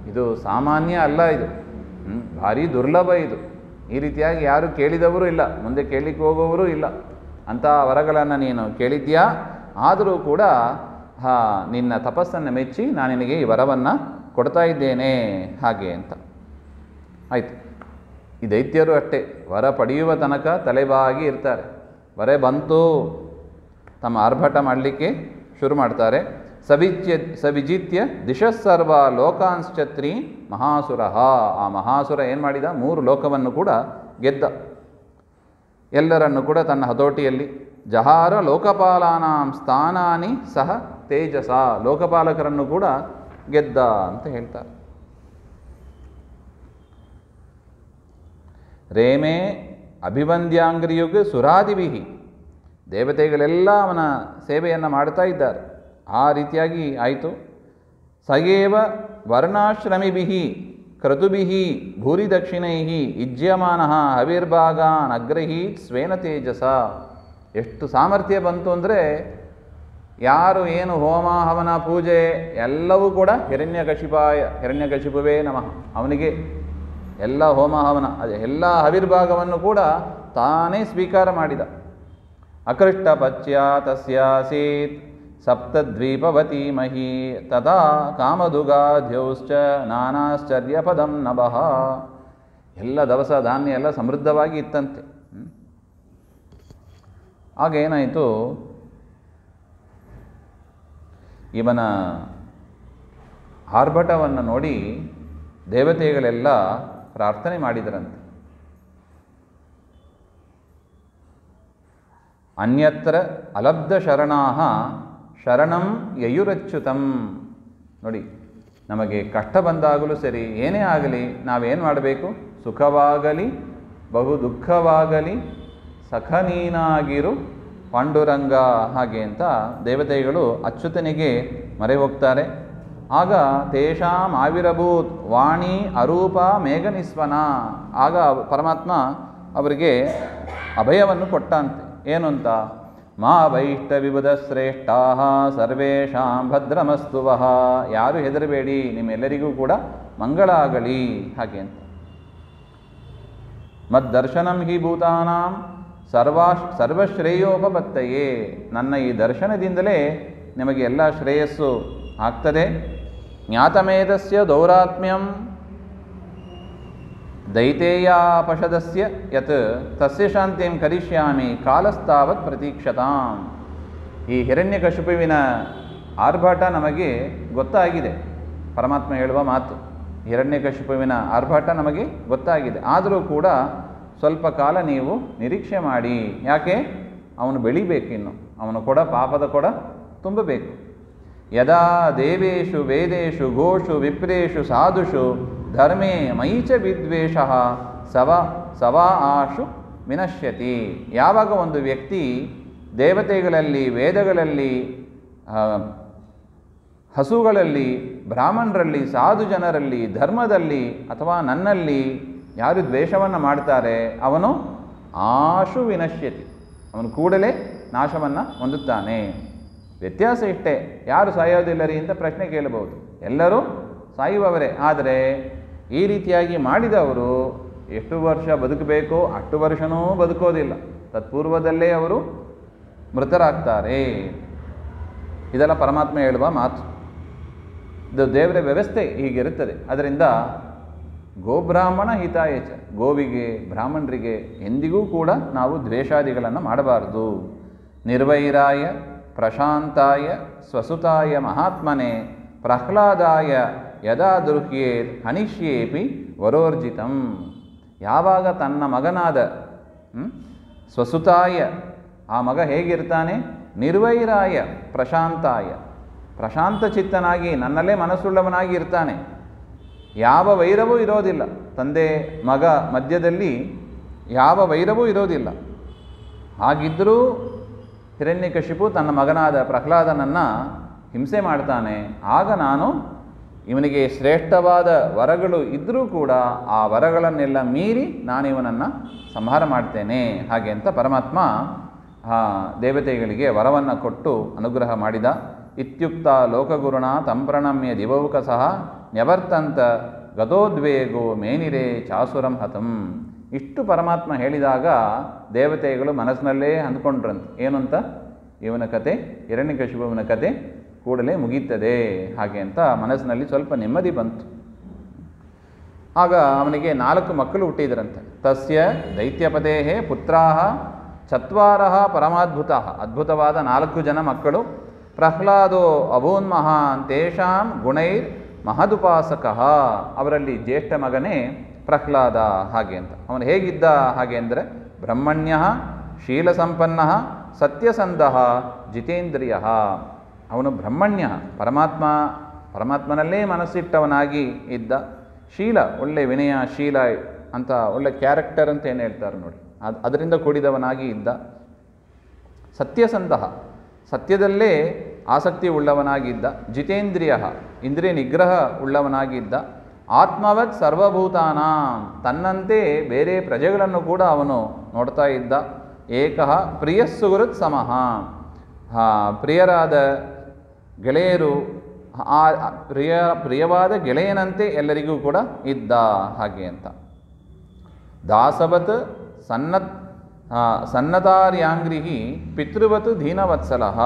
ಇದು ಸಾಮಾನ್ಯ ಅಲ್ಲ, ಇದು ಭಾರಿ ದುರ್ಲಭ. ಇದು ಈ ರೀತಿಯಾಗಿ ಯಾರು ಕೇಳಿದವರು ಇಲ್ಲ, ಮುಂದೆ ಕೇಳಲಿಕ್ಕೆ ಹೋಗುವವರು ಇಲ್ಲ. ಅಂಥ ವರಗಳನ್ನು ನೀನು ಕೇಳಿದ್ಯಾ, ಆದರೂ ಕೂಡ ನಿನ್ನ ತಪಸ್ಸನ್ನು ಮೆಚ್ಚಿ ನಾನು ನಿನಗೆ ಈ ವರವನ್ನು ಕೊಡ್ತಾ ಇದ್ದೇನೆ ಹಾಗೆ ಅಂತ ಆಯಿತು. ಈ ದೈತ್ಯರು ಅಷ್ಟೇ, ವರ ಪಡೆಯುವ ತನಕ ತಲೆಬಾಗಿ ಇರ್ತಾರೆ. ವರ ಬಂತು, ತಮ್ಮ ಆರ್ಭಟ ಮಾಡಲಿಕ್ಕೆ ಶುರು ಮಾಡ್ತಾರೆ. ಸವಿಜಿತ್ಯ ದಿಶಸ್ಸರ್ವ ಲೋಕಾಂಶ್ಚತ್ರಿ ಮಹಾಸುರ. ಆ ಮಹಾಸುರ ಏನು ಮಾಡಿದ, 3 ಲೋಕವನ್ನು ಕೂಡ ಗೆದ್ದ. ಎಲ್ಲರನ್ನು ಕೂಡ ತನ್ನ ಹತೋಟಿಯಲ್ಲಿ ಜಹಾರ ಲೋಕಪಾಲಾನಾಂ ಸ್ಥಾನಾನಿ ಸಹ ತೇಜಸ. ಲೋಕಪಾಲಕರನ್ನು ಕೂಡ ಗೆದ್ದ ಅಂತ ಹೇಳ್ತಾರೆ. ರೇಮೇ ಅಭಿವಂದ್ಯಾಂಗ್ರಿಯುಗ್ ಸುರಾದಿವಿಹಿ. ದೇವತೆಗಳೆಲ್ಲ ಅವನ ಸೇವೆಯನ್ನು ಮಾಡ್ತಾ ಇದ್ದಾರೆ. ಆ ರೀತಿಯಾಗಿ ಆಯಿತು. ಸಗೇವ ವರ್ಣಾಶ್ರಮಿಭಿಃ ಕ್ರತುಭಿಃ ಭೂರಿ ದಕ್ಷಿಣೈಃ ಇಜ್ಯಮಾನಃ ಹವಿರ್ಭಾಗಾನ್ ಅಗ್ರಹೀತ್ ಸ್ವೇನ ತೇಜಸ. ಎಷ್ಟು ಸಾಮರ್ಥ್ಯ ಬಂತು ಅಂದರೆ, ಯಾರು ಏನು ಹೋಮ ಹವನ ಪೂಜೆ ಎಲ್ಲವೂ ಕೂಡ ಹಿರಣ್ಯಕಶಿಪುವೇ ನಮಃ, ಅವನಿಗೆ ಎಲ್ಲ ಹೋಮ ಹವನ ಎಲ್ಲ ಹವಿರ್ಭಾಗವನ್ನು ಕೂಡ ತಾನೇ ಸ್ವೀಕಾರ ಮಾಡಿದ. ಅಕೃಷ್ಟಪಚ್ಯ ತಸ್ಯಾಸೀತ್ ಸಪ್ತದ್ವೀಪವತಿ ಮಹಿ ತಥಾ ಕಾಮದುಗಾಧ್ಯೋಶ್ಚ ನಾನಾಶ್ಚರ್ಯಪದಂ ನಭಃ. ಎಲ್ಲ ದವಸ ಧಾನ್ಯ ಎಲ್ಲ ಸಮೃದ್ಧವಾಗಿ ಇತ್ತಂತೆ. ಆಗೇನಾಯಿತು, ಇವನ ಆರ್ಭಟವನ್ನು ನೋಡಿ ದೇವತೆಗಳೆಲ್ಲ ಪ್ರಾರ್ಥನೆ ಮಾಡಿದರಂತೆ. ಅನ್ಯತ್ರ ಅಲಬ್ಧ ಶರಣಾಹ ಶರಣಂ ಯಯುರಚ್ಯುತಂ. ನೋಡಿ, ನಮಗೆ ಕಷ್ಟ ಬಂದಾಗಲೂ ಸರಿ, ಏನೇ ಆಗಲಿ ನಾವೇನು ಮಾಡಬೇಕು, ಸುಖವಾಗಲಿ ಬಹು ದುಃಖವಾಗಲಿ ಸಖನೀನಾಗಿರು ಪಾಂಡುರಂಗ ಹಾಗೆ ಅಂತ ದೇವತೆಗಳು ಅಚ್ಯುತನಿಗೆ ಮೊರೆ ಹೋಗ್ತಾರೆ. ಆಗ ತೇಷಾಂ ಆವಿರಭೂತ್ ವಾಣಿ ಅರೂಪ ಮೇಘನಿಸ್ವನ. ಆಗ ಪರಮಾತ್ಮ ಅವರಿಗೆ ಅಭಯವನ್ನು ಕೊಟ್ಟಂತೆ. ಏನು ಅಂತ, ಮಾ ವೈಷ್ಟ ವಿಬುಧ ಶ್ರೇಷ್ಠಾ ಸರ್ವೇಷಾಂ ಭದ್ರಮಸ್ತು ವಃ. ಯಾರು ಹೆದರಬೇಡಿ, ನಿಮ್ಮೆಲ್ಲರಿಗೂ ಕೂಡ ಮಂಗಳ ಆಗಲಿ ಹಾಗೆ ಅಂತ. ಮದ್ದರ್ಶನಂ ಹಿ ಭೂತಾನಾಂ ಸರ್ವಶ್ರೇಯೋಪಪತ್ತಯೇ. ನನ್ನ ಈ ದರ್ಶನದಿಂದಲೇ ನಿಮಗೆ ಎಲ್ಲ ಶ್ರೇಯಸ್ಸು ಆಗ್ತದೆ. ಜ್ಞಾತಮೇಧಸ್ಯ ದೌರಾತ್ಮ್ಯಂ ದೈತೇಯಾಪಷದಸ್ಯ ಯತ್ ತಸ್ಯ ಶಾಂತಿಂ ಕರಿಷ್ಯಾಮಿ ಕಾಲಸ್ತಾವತ್ ಪ್ರತೀಕ್ಷತಾಂ. ಈ ಹಿರಣ್ಯಕಶಿಪುವಿನ ಆರ್ಭಟ ನಮಗೆ ಗೊತ್ತಾಗಿದೆ. ಪರಮಾತ್ಮ ಹೇಳುವ ಮಾತು, ಹಿರಣ್ಯಕಶಿಪುವಿನ ಆರ್ಭಟ ನಮಗೆ ಗೊತ್ತಾಗಿದೆ. ಆದರೂ ಕೂಡ ಸ್ವಲ್ಪ ಕಾಲ ನೀವು ನಿರೀಕ್ಷೆ ಮಾಡಿ. ಯಾಕೆ, ಅವನು ಬೆಳಿಬೇಕಿನ್ನು, ಅವನು ಕೊಡ ಪಾಪದ ಕೊಡ ತುಂಬಬೇಕು. ಯದಾ ದೇವೇಶು ವೇದೇಶು ಗೋಷು ವಿಪ್ರೇಷು ಸಾಧುಷು ಧರ್ಮೇ ಮೈಚ ವಿದ್ವೇಷಃ ಸವ ಆಶು ವಿನಶ್ಯತಿ. ಯಾವಾಗ ಒಂದು ವ್ಯಕ್ತಿ ದೇವತೆಗಳಲ್ಲಿ, ವೇದಗಳಲ್ಲಿ, ಹಸುಗಳಲ್ಲಿ, ಬ್ರಾಹ್ಮಣರಲ್ಲಿ, ಸಾಧು ಜನರಲ್ಲಿ, ಧರ್ಮದಲ್ಲಿ ಅಥವಾ ನನ್ನಲ್ಲಿ ಯಾರು ದ್ವೇಷವನ್ನು ಮಾಡ್ತಾರೆ ಅವನು ಆಶು ವಿನಶ್ಯತಿ, ಅವನು ಕೂಡಲೇ ನಾಶವನ್ನು ಹೊಂದುತ್ತಾನೆ. ವ್ಯತ್ಯಾಸ ಇಷ್ಟೇ, ಯಾರು ಸಾಯೋದಿಲ್ಲರಿ ಅಂತ ಪ್ರಶ್ನೆ ಕೇಳಬಹುದು. ಎಲ್ಲರೂ ಸಾಯುವವರೇ. ಆದರೆ ಈ ರೀತಿಯಾಗಿ ಮಾಡಿದವರು ಎಷ್ಟು ವರ್ಷ ಬದುಕಬೇಕೋ ಅಷ್ಟು ವರ್ಷವೂ ಬದುಕೋದಿಲ್ಲ, ತತ್ಪೂರ್ವದಲ್ಲೇ ಅವರು ಮೃತರಾಗ್ತಾರೆ. ಇದೆಲ್ಲ ಪರಮಾತ್ಮ ಹೇಳುವ ಮಾತು. ಇದು ದೇವರ ವ್ಯವಸ್ಥೆ ಹೀಗಿರುತ್ತದೆ. ಅದರಿಂದ ಗೋಬ್ರಾಹ್ಮಣ ಹಿತಾಯಚ, ಗೋವಿಗೆ ಬ್ರಾಹ್ಮಣರಿಗೆ ಎಂದಿಗೂ ಕೂಡ ನಾವು ದ್ವೇಷಾದಿಗಳನ್ನು ಮಾಡಬಾರದು. ನಿರ್ವೈರಾಯ ಪ್ರಶಾಂತಾಯ ಸ್ವಸುತಾಯ ಮಹಾತ್ಮನೆ ಪ್ರಹ್ಲಾದಾಯ ಯದಾ ದುರ್ಹ್ಯೇತ್ ಹನಿಷ್ಯೇಪಿ ವರೋರ್ಜಿತಂ. ಯಾವಾಗ ತನ್ನ ಮಗನಾದ ಸ್ವಸುತಾಯ, ಆ ಮಗ ಹೇಗಿರ್ತಾನೆ, ನಿರ್ವೈರಾಯ ಪ್ರಶಾಂತಾಯ, ಪ್ರಶಾಂತ ಚಿತ್ತನಾಗಿ ನನ್ನಲ್ಲೇ ಮನಸ್ಸುಳ್ಳವನಾಗಿ ಇರ್ತಾನೆ. ಯಾವ ವೈರವೂ ಇರೋದಿಲ್ಲ. ತಂದೆ ಮಗ ಮಧ್ಯದಲ್ಲಿ ಯಾವ ವೈರವೂ ಇರೋದಿಲ್ಲ. ಹಾಗಿದ್ದರೂ ಹಿರಣ್ಯಕಶಿಪು ತನ್ನ ಮಗನಾದ ಪ್ರಹ್ಲಾದನನ್ನು ಹಿಂಸೆ ಮಾಡ್ತಾನೆ. ಆಗ ನಾನು ಇವನಿಗೆ ಶ್ರೇಷ್ಠವಾದ ವರಗಳು ಇದ್ದರೂ ಕೂಡ ಆ ವರಗಳನ್ನೆಲ್ಲ ಮೀರಿ ನಾನು ಇವನನ್ನು ಸಂಹಾರ ಮಾಡ್ತೇನೆ. ಹಾಗೆ ಅಂತ ಪರಮಾತ್ಮ ದೇವತೆಗಳಿಗೆ ವರವನ್ನು ಕೊಟ್ಟು ಅನುಗ್ರಹ ಮಾಡಿದ. ಇತ್ಯುಕ್ತ ಲೋಕಗುರುಣ ತಂಪ್ರಣಮ್ಯ ದಿವೌಕ ಸಹ ನ್ಯವರ್ತಂತ ಗದೋದ್ವೇಗೋ ಮೇನಿರೇ ಚಾಸುರಂ ಹತಂ. ಇಷ್ಟು ಪರಮಾತ್ಮ ಹೇಳಿದಾಗ ದೇವತೆಗಳು ಮನಸ್ಸಿನಲ್ಲೇ ಅಂದ್ಕೊಂಡ್ರಂತೆ. ಏನು ಅಂತ? ಇವನ ಕತೆ, ಹಿರಣ್ಯಕಶಿಪುವಿನ ಕತೆ ಕೂಡಲೇ ಮುಗೀತದೆ. ಹಾಗೆ ಅಂತ ಮನಸ್ಸಿನಲ್ಲಿ ಸ್ವಲ್ಪ ನೆಮ್ಮದಿ ಬಂತು. ಆಗ ಅವನಿಗೆ 4 ಮಕ್ಕಳು ಹುಟ್ಟಿದ್ರಂತೆ. ತಸ್ಯ ದೈತ್ಯಪದೇಹೇ ಪುತ್ರಾಹ ಚತ್ವಾರಃ ಪರಮಾದ್ಭುತಃ. ಅದ್ಭುತವಾದ 4 ಜನ ಮಕ್ಕಳು. ಪ್ರಹ್ಲಾದೋ ಅಭೂನ್ಮಹಾನ್ ತೇಷಾಂ ಗುಣೈರ್ ಮಹದುಪಾಸಕಃ. ಅವರಲ್ಲಿ ಜ್ಯೇಷ್ಠ ಮಗನೇ ಪ್ರಹ್ಲಾದ. ಹಾಗೆ ಅಂತ ಅವನು ಹೇಗಿದ್ದ? ಹಾಗೆ ಅಂದರೆ ಬ್ರಹ್ಮಣ್ಯ ಶೀಲಸಂಪನ್ನ ಸತ್ಯಸಂಧ ಜಿತೇಂದ್ರಿಯ. ಅವನು ಬ್ರಹ್ಮಣ್ಯ, ಪರಮಾತ್ಮನಲ್ಲೇ ಮನಸ್ಸಿಟ್ಟವನಾಗಿ ಇದ್ದ. ಶೀಲ, ಒಳ್ಳೆ ವಿನಯ, ಶೀಲ ಅಂತ ಒಳ್ಳೆ ಕ್ಯಾರೆಕ್ಟರ್ ಅಂತ ಏನು ಹೇಳ್ತಾರೆ ನೋಡಿ, ಅದರಿಂದ ಕೂಡಿದವನಾಗಿ ಇದ್ದ. ಸತ್ಯಸಂಧ, ಸತ್ಯದಲ್ಲೇ ಆಸಕ್ತಿ ಉಳ್ಳವನಾಗಿದ್ದ. ಜಿತೇಂದ್ರಿಯ, ಇಂದ್ರಿಯ ನಿಗ್ರಹ ಉಳ್ಳವನಾಗಿದ್ದ. ಆತ್ಮವತ್ ಸರ್ವಭೂತಾನಾಂ, ತನ್ನಂತೆ ಬೇರೆ ಪ್ರಜೆಗಳನ್ನು ಕೂಡ ಅವನು ನೋಡ್ತಾ ಇದ್ದ. ಏಕಃ ಪ್ರಿಯಸ್ಸುಗುರುತ್ ಸಮಃ, ಪ್ರಿಯರಾದ ಗೆಳೆಯರು, ಪ್ರಿಯವಾದ ಗೆಳೆಯನಂತೆ ಎಲ್ಲರಿಗೂ ಕೂಡ ಇದ್ದ. ಹಾಗೆ ಅಂತ ದಾಸವತ್ ಸನ್ನತಾರ್ಯಾಂಗ್ರಿಹಿ ಪಿತೃವತ್ ದೀನವತ್ಸಲಃ.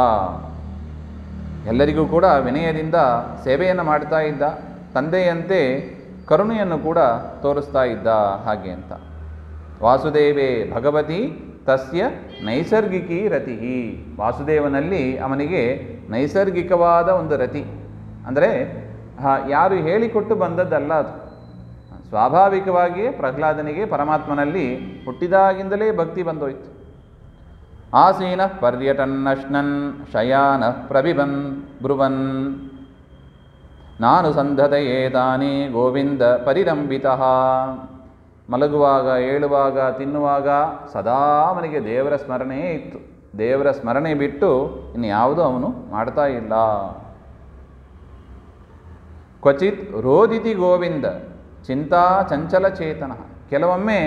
ಎಲ್ಲರಿಗೂ ಕೂಡ ವಿನಯದಿಂದ ಸೇವೆಯನ್ನು ಮಾಡ್ತಾ ಇದ್ದ. ತಂದೆಯಂತೆ ಕರುಣೆಯನ್ನು ಕೂಡ ತೋರಿಸ್ತಾ ಇದ್ದ. ಹಾಗೆ ಅಂತ ವಾಸುದೇವೇ ಭಗವತಿ ತಸ್ಯ ನೈಸರ್ಗಿಕಿ ರತಿ. ವಾಸುದೇವನಲ್ಲಿ ಅವನಿಗೆ ನೈಸರ್ಗಿಕವಾದ ಒಂದು ರತಿ, ಅಂದರೆ ಯಾರು ಹೇಳಿಕೊಟ್ಟು ಬಂದದ್ದಲ್ಲ, ಅದು ಸ್ವಾಭಾವಿಕವಾಗಿಯೇ ಪ್ರಹ್ಲಾದನಿಗೆ ಪರಮಾತ್ಮನಲ್ಲಿ ಹುಟ್ಟಿದಾಗಿಂದಲೇ ಭಕ್ತಿ ಬಂದೋಯ್ತು. ಆಸೀನ ಪರ್ಯಟನ್ನಶ್ನನ್ ಶಯಾನ ಪ್ರಬಿಬನ್ ಬ್ರುವನ್ ನಾನು ಸಂಧತೆಯೇ ತಾನೇ ಗೋವಿಂದ ಪರಿರಂಭಿತಃ. ಮಲಗುವಾಗ, ಏಳುವಾಗ, ತಿನ್ನುವಾಗ ಸದಾ ಅವನಿಗೆ ದೇವರ ಸ್ಮರಣೆಯೇ ಇತ್ತು. ದೇವರ ಸ್ಮರಣೆ ಬಿಟ್ಟು ಇನ್ಯಾವುದೂ ಅವನು ಮಾಡ್ತಾ ಇಲ್ಲ. ಕ್ವಚಿತ್ ರೋದಿತಿ ಗೋವಿಂದ ಚಿಂತಾ ಚಂಚಲ ಚೇತನ. ಕೆಲವೊಮ್ಮೆ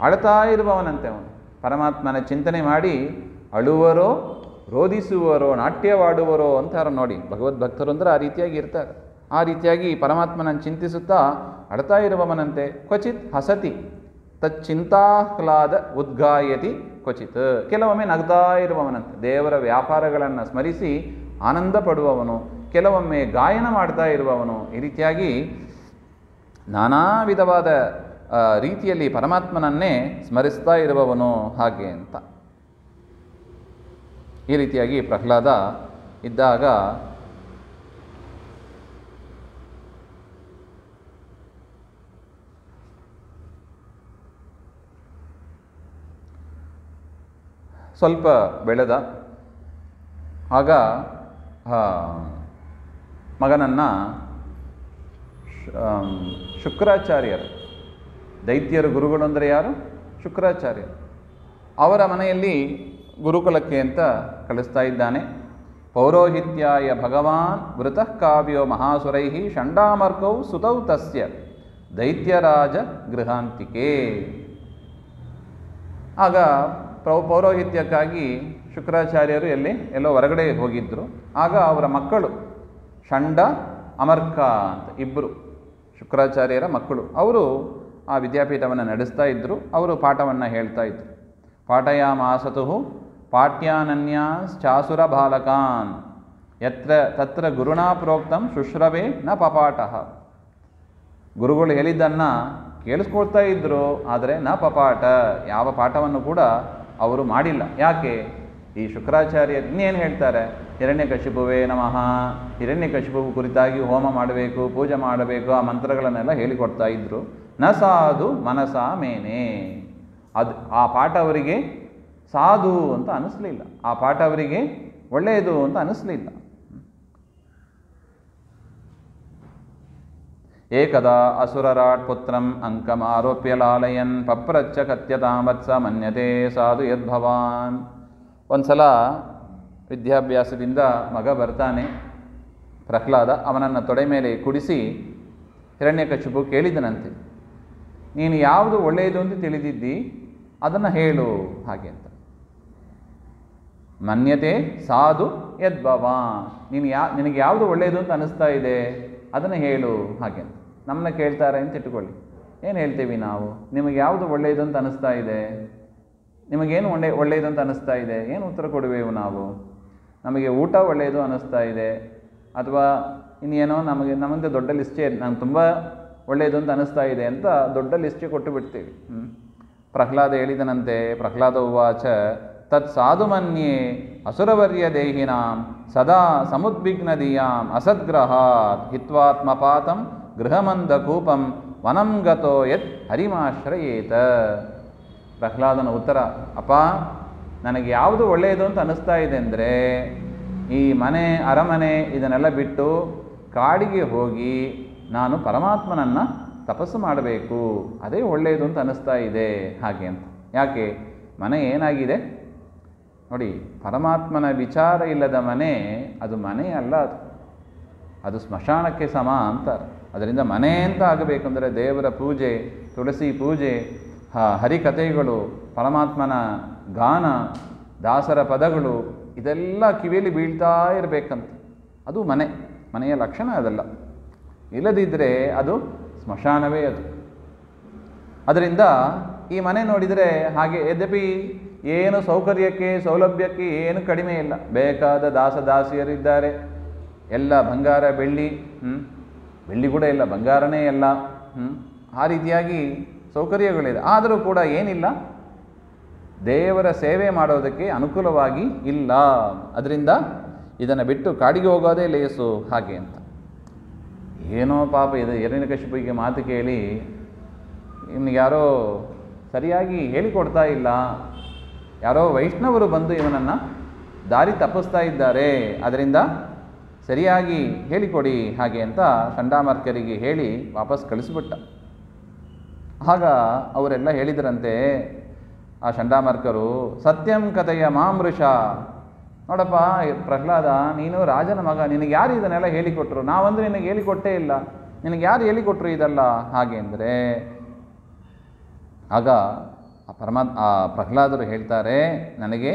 ಅಳ್ತಾ ಇರುವವನಂತೆ ಅವನು. ಪರಮಾತ್ಮನ ಚಿಂತನೆ ಮಾಡಿ ಅಳುವರೋ, ರೋದಿಸುವರೋ, ನಾಟ್ಯವಾಡುವರೋ ಅಂತಾರೆ ನೋಡಿ. ಭಗವದ್ಭಕ್ತರು ಅಂದರೆ ಆ ರೀತಿಯಾಗಿ ಇರ್ತಾರೆ. ಆ ರೀತಿಯಾಗಿ ಪರಮಾತ್ಮನನ್ನು ಚಿಂತಿಸುತ್ತಾ ಅಳ್ತಾ ಇರುವವನಂತೆ. ಕ್ವಚಿತ್ ಹಸತಿ ತಚ್ಚಿಂತಾಹ್ಲಾದ ಉದ್ಗಾಯತಿ ಕ್ವಚಿತ್. ಕೆಲವೊಮ್ಮೆ ನಗ್ತಾ ಇರುವವನಂತೆ. ದೇವರ ವ್ಯಾಪಾರಗಳನ್ನು ಸ್ಮರಿಸಿ ಆನಂದ ಪಡುವವನು. ಕೆಲವೊಮ್ಮೆ ಗಾಯನ ಮಾಡ್ತಾ ಇರುವವನು. ಈ ರೀತಿಯಾಗಿ ನಾನಾ ವಿಧವಾದ ರೀತಿಯಲ್ಲಿ ಪರಮಾತ್ಮನನ್ನೇ ಸ್ಮರಿಸ್ತಾ ಇರುವವನು. ಹಾಗೆ ಅಂತ ಈ ರೀತಿಯಾಗಿ ಪ್ರಹ್ಲಾದ ಇದ್ದಾಗ ಸ್ವಲ್ಪ ಬೆಳೆದ. ಆಗ ಮಗನನ್ನು ಶುಕ್ರಾಚಾರ್ಯರು, ದೈತ್ಯರು ಗುರುಗಳು ಅಂದರೆ ಯಾರು? ಶುಕ್ರಾಚಾರ್ಯರು. ಅವರ ಮನೆಯಲ್ಲಿ ಗುರುಕುಲಕ್ಕೆ ಅಂತ ಕಳಿಸ್ತಾ ಇದ್ದಾನೆ. ಪೌರೋಹಿತ್ಯಾಯ ಭಗವಾನ್ ವೃತಃ ಕಾವ್ಯೋ ಮಹಾಸುರೈ ಷಂಡಾಮರ್ಕೌ ಸುತೌ ತಸ್ಯ ದೈತ್ಯರಾಜ ಗೃಹಾಂತಿಕೆ. ಆಗ ಪೌರೋಹಿತ್ಯಕ್ಕಾಗಿ ಶುಕ್ರಾಚಾರ್ಯರು ಎಲ್ಲೋ ಹೊರಗಡೆ ಹೋಗಿದ್ದರು. ಆಗ ಅವರ ಮಕ್ಕಳು ಷಂಡ, ಅಮರ್ಕ ಅಂತ ಇಬ್ಬರು ಶುಕ್ರಾಚಾರ್ಯರ ಮಕ್ಕಳು, ಅವರು ಆ ವಿದ್ಯಾಪೀಠವನ್ನು ನಡೆಸ್ತಾ ಇದ್ದರು. ಅವರು ಪಾಠವನ್ನು ಹೇಳ್ತಾ ಇದ್ದರು. ಪಾಠಯಾಮಾಸತು ಪಾಠ್ಯಾನನ್ಯಾಶ್ಚಾಸುರ ಬಾಲಕಾನ್ ಯತ್ರ ತತ್ರ ಗುರುಣಾ ಪ್ರೋಕ್ತಂ ಶುಶ್ರವೇ ನ ಪಪಾಟಃ. ಗುರುಗಳು ಹೇಳಿದ್ದನ್ನು ಕೇಳಿಸ್ಕೊಳ್ತಾ ಇದ್ದರು, ಆದರೆ ನ ಪಪಾಟ, ಯಾವ ಪಾಠವನ್ನು ಕೂಡ ಅವರು ಮಾಡಿಲ್ಲ. ಯಾಕೆ? ಈ ಶುಕ್ರಾಚಾರ್ಯರು ಇನ್ನೇನು ಹೇಳ್ತಾರೆ? ಹಿರಣ್ಯಕಶಿಪುವೇ ನಮಃ, ಹಿರಣ್ಯಕಶಿಪು ಕುರಿತಾಗಿ ಹೋಮ ಮಾಡಬೇಕು, ಪೂಜೆ ಮಾಡಬೇಕು, ಆ ಮಂತ್ರಗಳನ್ನೆಲ್ಲ ಹೇಳಿಕೊಡ್ತಾ ಇದ್ದರು. ನ ಸಾಧು ಮನಸ ಮೇನೆ. ಆ ಪಾಠ ಅವರಿಗೆ ಸಾಧು ಅಂತ ಅನ್ನಿಸ್ಲಿಲ್ಲ. ಆ ಪಾಠ ಅವರಿಗೆ ಒಳ್ಳೆಯದು ಅಂತ ಅನ್ನಿಸ್ಲಿಲ್ಲ. ಏಕದಾ ಅಸುರರಾಟ್ ಪುತ್ರಂ ಅಂಕಮಾರೋಪ್ಯ ಲಾಲಯನ್ ಪಪ್ರಚ್ಚ ಕತ್ಯತಾಮತ್ಸ ಮನ್ಯತೆ ಸಾಧು ಯದ್ಭವಾನ್. ಒಂದು ಸಲ ವಿದ್ಯಾಭ್ಯಾಸದಿಂದ ಮಗ ಬರ್ತಾನೆ ಪ್ರಹ್ಲಾದ, ಅವನನ್ನು ತೊಡೆ ಮೇಲೆ ಕುಡಿಸಿ ಹಿರಣ್ಯಕಶಿಪು ಕೇಳಿದನಂತೆ, ನೀನು ಯಾವುದು ಒಳ್ಳೆಯದು ಅಂತ ತಿಳಿದಿದ್ದಿ ಅದನ್ನು ಹೇಳು ಹಾಗೆ ಅಂತ. ಮನ್ಯತೆ ಸಾಧು ಯದ್ಭವಾನ್, ನಿನಗೆ ಯಾವುದು ಒಳ್ಳೆಯದು ಅಂತ ಅನ್ನಿಸ್ತಾ ಇದೆ ಅದನ್ನು ಹೇಳು ಹಾಗೆ ಅಂತ. ನಮ್ಮನ್ನ ಕೇಳ್ತಾರೆ ಅಂತ ಇಟ್ಕೊಳ್ಳಿ, ಏನು ಹೇಳ್ತೀವಿ ನಾವು? ನಿಮಗೆ ಯಾವುದು ಒಳ್ಳೆಯದು ಅಂತ ಅನ್ನಿಸ್ತಾ ಇದೆ, ನಿಮಗೇನು ಒಳ್ಳೆಯದು ಅಂತ ಅನ್ನಿಸ್ತಾ ಇದೆ, ಏನು ಉತ್ತರ ಕೊಡುವೆವು ನಾವು? ನಮಗೆ ಊಟ ಒಳ್ಳೆಯದು ಅನ್ನಿಸ್ತಾ ಇದೆ, ಅಥವಾ ಇನ್ನೇನೋ ನಮಗೆ ದೊಡ್ಡ ಲಿಸ್ಟೇ, ನಂಗೆ ತುಂಬ ಒಳ್ಳೆಯದು ಅಂತ ಅನ್ನಿಸ್ತಾ ಇದೆ ಅಂತ ದೊಡ್ಡ ಲಿಸ್ಟೇ ಕೊಟ್ಟು ಬಿಡ್ತೀವಿ. ಪ್ರಹ್ಲಾದ ಹೇಳಿದನಂತೆ, ಪ್ರಹ್ಲಾದ ಉವಾಚ ತತ್ ಸಾಧು ಮನ್ಯೇ ಅಸುರವರ್ಯ ದೇಹಿನಾಂ ಸದಾ ಸಮುದ್ವಿಗ್ನದೀಯಾಂ ಅಸದ್ಗ್ರಹಾತ್ ಹಿತ್ವಾತ್ಮಪಾತಂ ಗೃಹಮಂದಕೂಪಂ ವನಂ ಗತೋ ಯತ್ ಹರಿಮಾಶ್ರಯೇತ. ಪ್ರಹ್ಲಾದನ ಉತ್ತರ, ಅಪ್ಪ ನನಗೆ ಯಾವುದು ಒಳ್ಳೆಯದು ಅಂತ ಅನ್ನಿಸ್ತಾ ಇದೆ ಅಂದರೆ ಈ ಮನೆ ಅರಮನೆ ಇದನ್ನೆಲ್ಲ ಬಿಟ್ಟು ಕಾಡಿಗೆ ಹೋಗಿ ನಾನು ಪರಮಾತ್ಮನನ್ನು ತಪಸ್ಸು ಮಾಡಬೇಕು, ಅದೇ ಒಳ್ಳೆಯದು ಅಂತ ಅನ್ನಿಸ್ತಾ ಇದೆ ಹಾಗೆ ಅಂತ. ಯಾಕೆ? ಮನೆ ಏನಾಗಿದೆ ನೋಡಿ, ಪರಮಾತ್ಮನ ವಿಚಾರ ಇಲ್ಲದ ಮನೆ ಅದು ಮನೆ ಅಲ್ಲ, ಅದು ಸ್ಮಶಾನಕ್ಕೆ ಸಮ ಅಂತಾರೆ. ಅದರಿಂದ ಮನೆ ಅಂತ ಆಗಬೇಕಂದರೆ ದೇವರ ಪೂಜೆ, ತುಳಸಿ ಪೂಜೆ, ಹರಿಕಥೆಗಳು, ಪರಮಾತ್ಮನ ಗಾನ, ದಾಸರ ಪದಗಳು ಇದೆಲ್ಲ ಕಿವಿಯಲ್ಲಿ ಬೀಳ್ತಾ ಇರಬೇಕಂತ. ಅದು ಮನೆಯ ಲಕ್ಷಣ ಅದಲ್ಲ. ಇಲ್ಲದಿದ್ದರೆ ಅದು ಸ್ಮಶಾನವೇ ಅದು. ಅದರಿಂದ ಈ ಮನೆ ನೋಡಿದರೆ ಹಾಗೆ, ಯದ್ಯಪಿ ಏನು ಸೌಕರ್ಯಕ್ಕೆ ಸೌಲಭ್ಯಕ್ಕೆ ಏನು ಕಡಿಮೆ ಇಲ್ಲ, ಬೇಕಾದ ದಾಸದಾಸಿಯರಿದ್ದಾರೆ, ಎಲ್ಲ ಬಂಗಾರ ಬೆಳ್ಳಿ, ಬೆಳ್ಳಿ ಕೂಡ ಇಲ್ಲ, ಬಂಗಾರನೇ ಎಲ್ಲ, ಆ ರೀತಿಯಾಗಿ ಸೌಕರ್ಯಗಳಿದೆ. ಆದರೂ ಕೂಡ ಏನಿಲ್ಲ, ದೇವರ ಸೇವೆ ಮಾಡೋದಕ್ಕೆ ಅನುಕೂಲವಾಗಿ ಇಲ್ಲ. ಅದರಿಂದ ಇದನ್ನು ಬಿಟ್ಟು ಕಾಡಿಗೆ ಹೋಗೋದೇ ಲೇಸು ಹಾಗೆ ಅಂತ. ಏನೋ ಪಾಪ ಇದು ಹಿರಣ್ಯಕಶಿಪುವಿಗೆ ಮಾತು ಕೇಳಿ ಇನ್ನು ಯಾರೋ ಸರಿಯಾಗಿ ಹೇಳಿಕೊಡ್ತಾ ಇಲ್ಲ, ಯಾರೋ ವೈಷ್ಣವರು ಬಂದು ಇವನನ್ನು ದಾರಿ ತಪ್ಪಿಸ್ತಾ ಇದ್ದಾರೆ, ಅದರಿಂದ ಸರಿಯಾಗಿ ಹೇಳಿಕೊಡಿ ಹಾಗೆ ಅಂತ ಚಂಡಾಮರ್ಕರಿಗೆ ಹೇಳಿ ವಾಪಸ್ ಕಳಿಸ್ಬಿಟ್ಟ. ಆಗ ಅವರೆಲ್ಲ ಹೇಳಿದರಂತೆ, ಆ ಚಂಡಾಮರ್ಕರು, ಸತ್ಯಂ ಕಥೆಯ ಮಾಮೃಷ, ನೋಡಪ್ಪ ಪ್ರಹ್ಲಾದ, ನೀನು ರಾಜನ ಮಗ, ನಿನಗೆ ಯಾರು ಇದನ್ನೆಲ್ಲ ಹೇಳಿಕೊಟ್ರು? ನಾವಂದ್ರೆ ನಿನಗೆ ಹೇಳಿಕೊಟ್ಟೇ ಇಲ್ಲ, ನಿನಗೆ ಯಾರು ಹೇಳಿಕೊಟ್ರು ಇದೆಲ್ಲ ಹಾಗೆ ಅಂದರೆ. ಆಗ ಆ ಪ್ರಹ್ಲಾದರು ಹೇಳ್ತಾರೆ, ನನಗೆ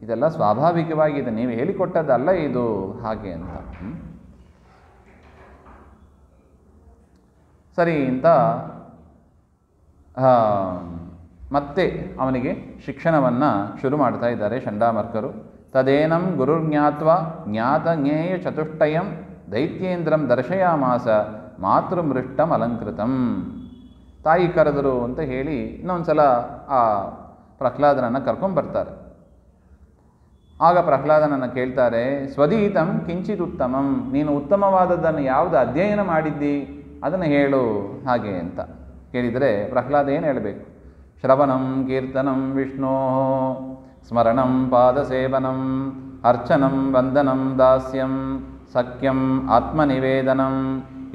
ಇದೆಲ್ಲ ಸ್ವಾಭಾವಿಕವಾಗಿದೆ, ನೀವು ಹೇಳಿಕೊಟ್ಟದ್ದಲ್ಲ ಇದು ಹಾಗೆ ಅಂತ. ಸರಿ ಅಂತ ಮತ್ತೆ ಅವನಿಗೆ ಶಿಕ್ಷಣವನ್ನು ಶುರು ಮಾಡ್ತಾ ಇದ್ದಾರೆ ಚಂಡಾಮರ್ಕರು. ತದೇನಂ ಗುರುರ್ಜ್ಞಾತ್ವ ಜ್ಞಾತ ಜ್ಞೇಯ ಚತುಷ್ಟಯಂ ದೈತ್ಯೇಂದ್ರಂ ದರ್ಶಯಾಮಾಸ ಮಾತೃಮೃಷ್ಟಂ ಅಲಂಕೃತಂ. ತಾಯಿ ಕರೆದರು ಅಂತ ಹೇಳಿ ಇನ್ನೊಂದು ಸಲ ಆ ಪ್ರಹ್ಲಾದನನ್ನು ಕರ್ಕೊಂಬರ್ತಾರೆ. ಆಗ ಪ್ರಹ್ಲಾದನನ್ನು ಕೇಳ್ತಾರೆ, ಸ್ವದೀತಂ ಕಿಂಚಿತ್ ಉತ್ತಮಂ, ನೀನು ಉತ್ತಮವಾದದ್ದನ್ನು ಯಾವುದು ಅಧ್ಯಯನ ಮಾಡಿದ್ದಿ ಅದನ್ನು ಹೇಳು ಹಾಗೆ ಅಂತ ಕೇಳಿದರೆ ಪ್ರಹ್ಲಾದ ಏನು ಹೇಳಬೇಕು? ಶ್ರವಣಂ ಕೀರ್ತನಂ ವಿಷ್ಣೋ ಸ್ಮರಣಂ ಪಾದಸೇವನಂ ಅರ್ಚನಂ ವಂದನಂ ದಾಸ್ಯಂ ಸಖ್ಯಂ ಆತ್ಮನಿವೇದನಂ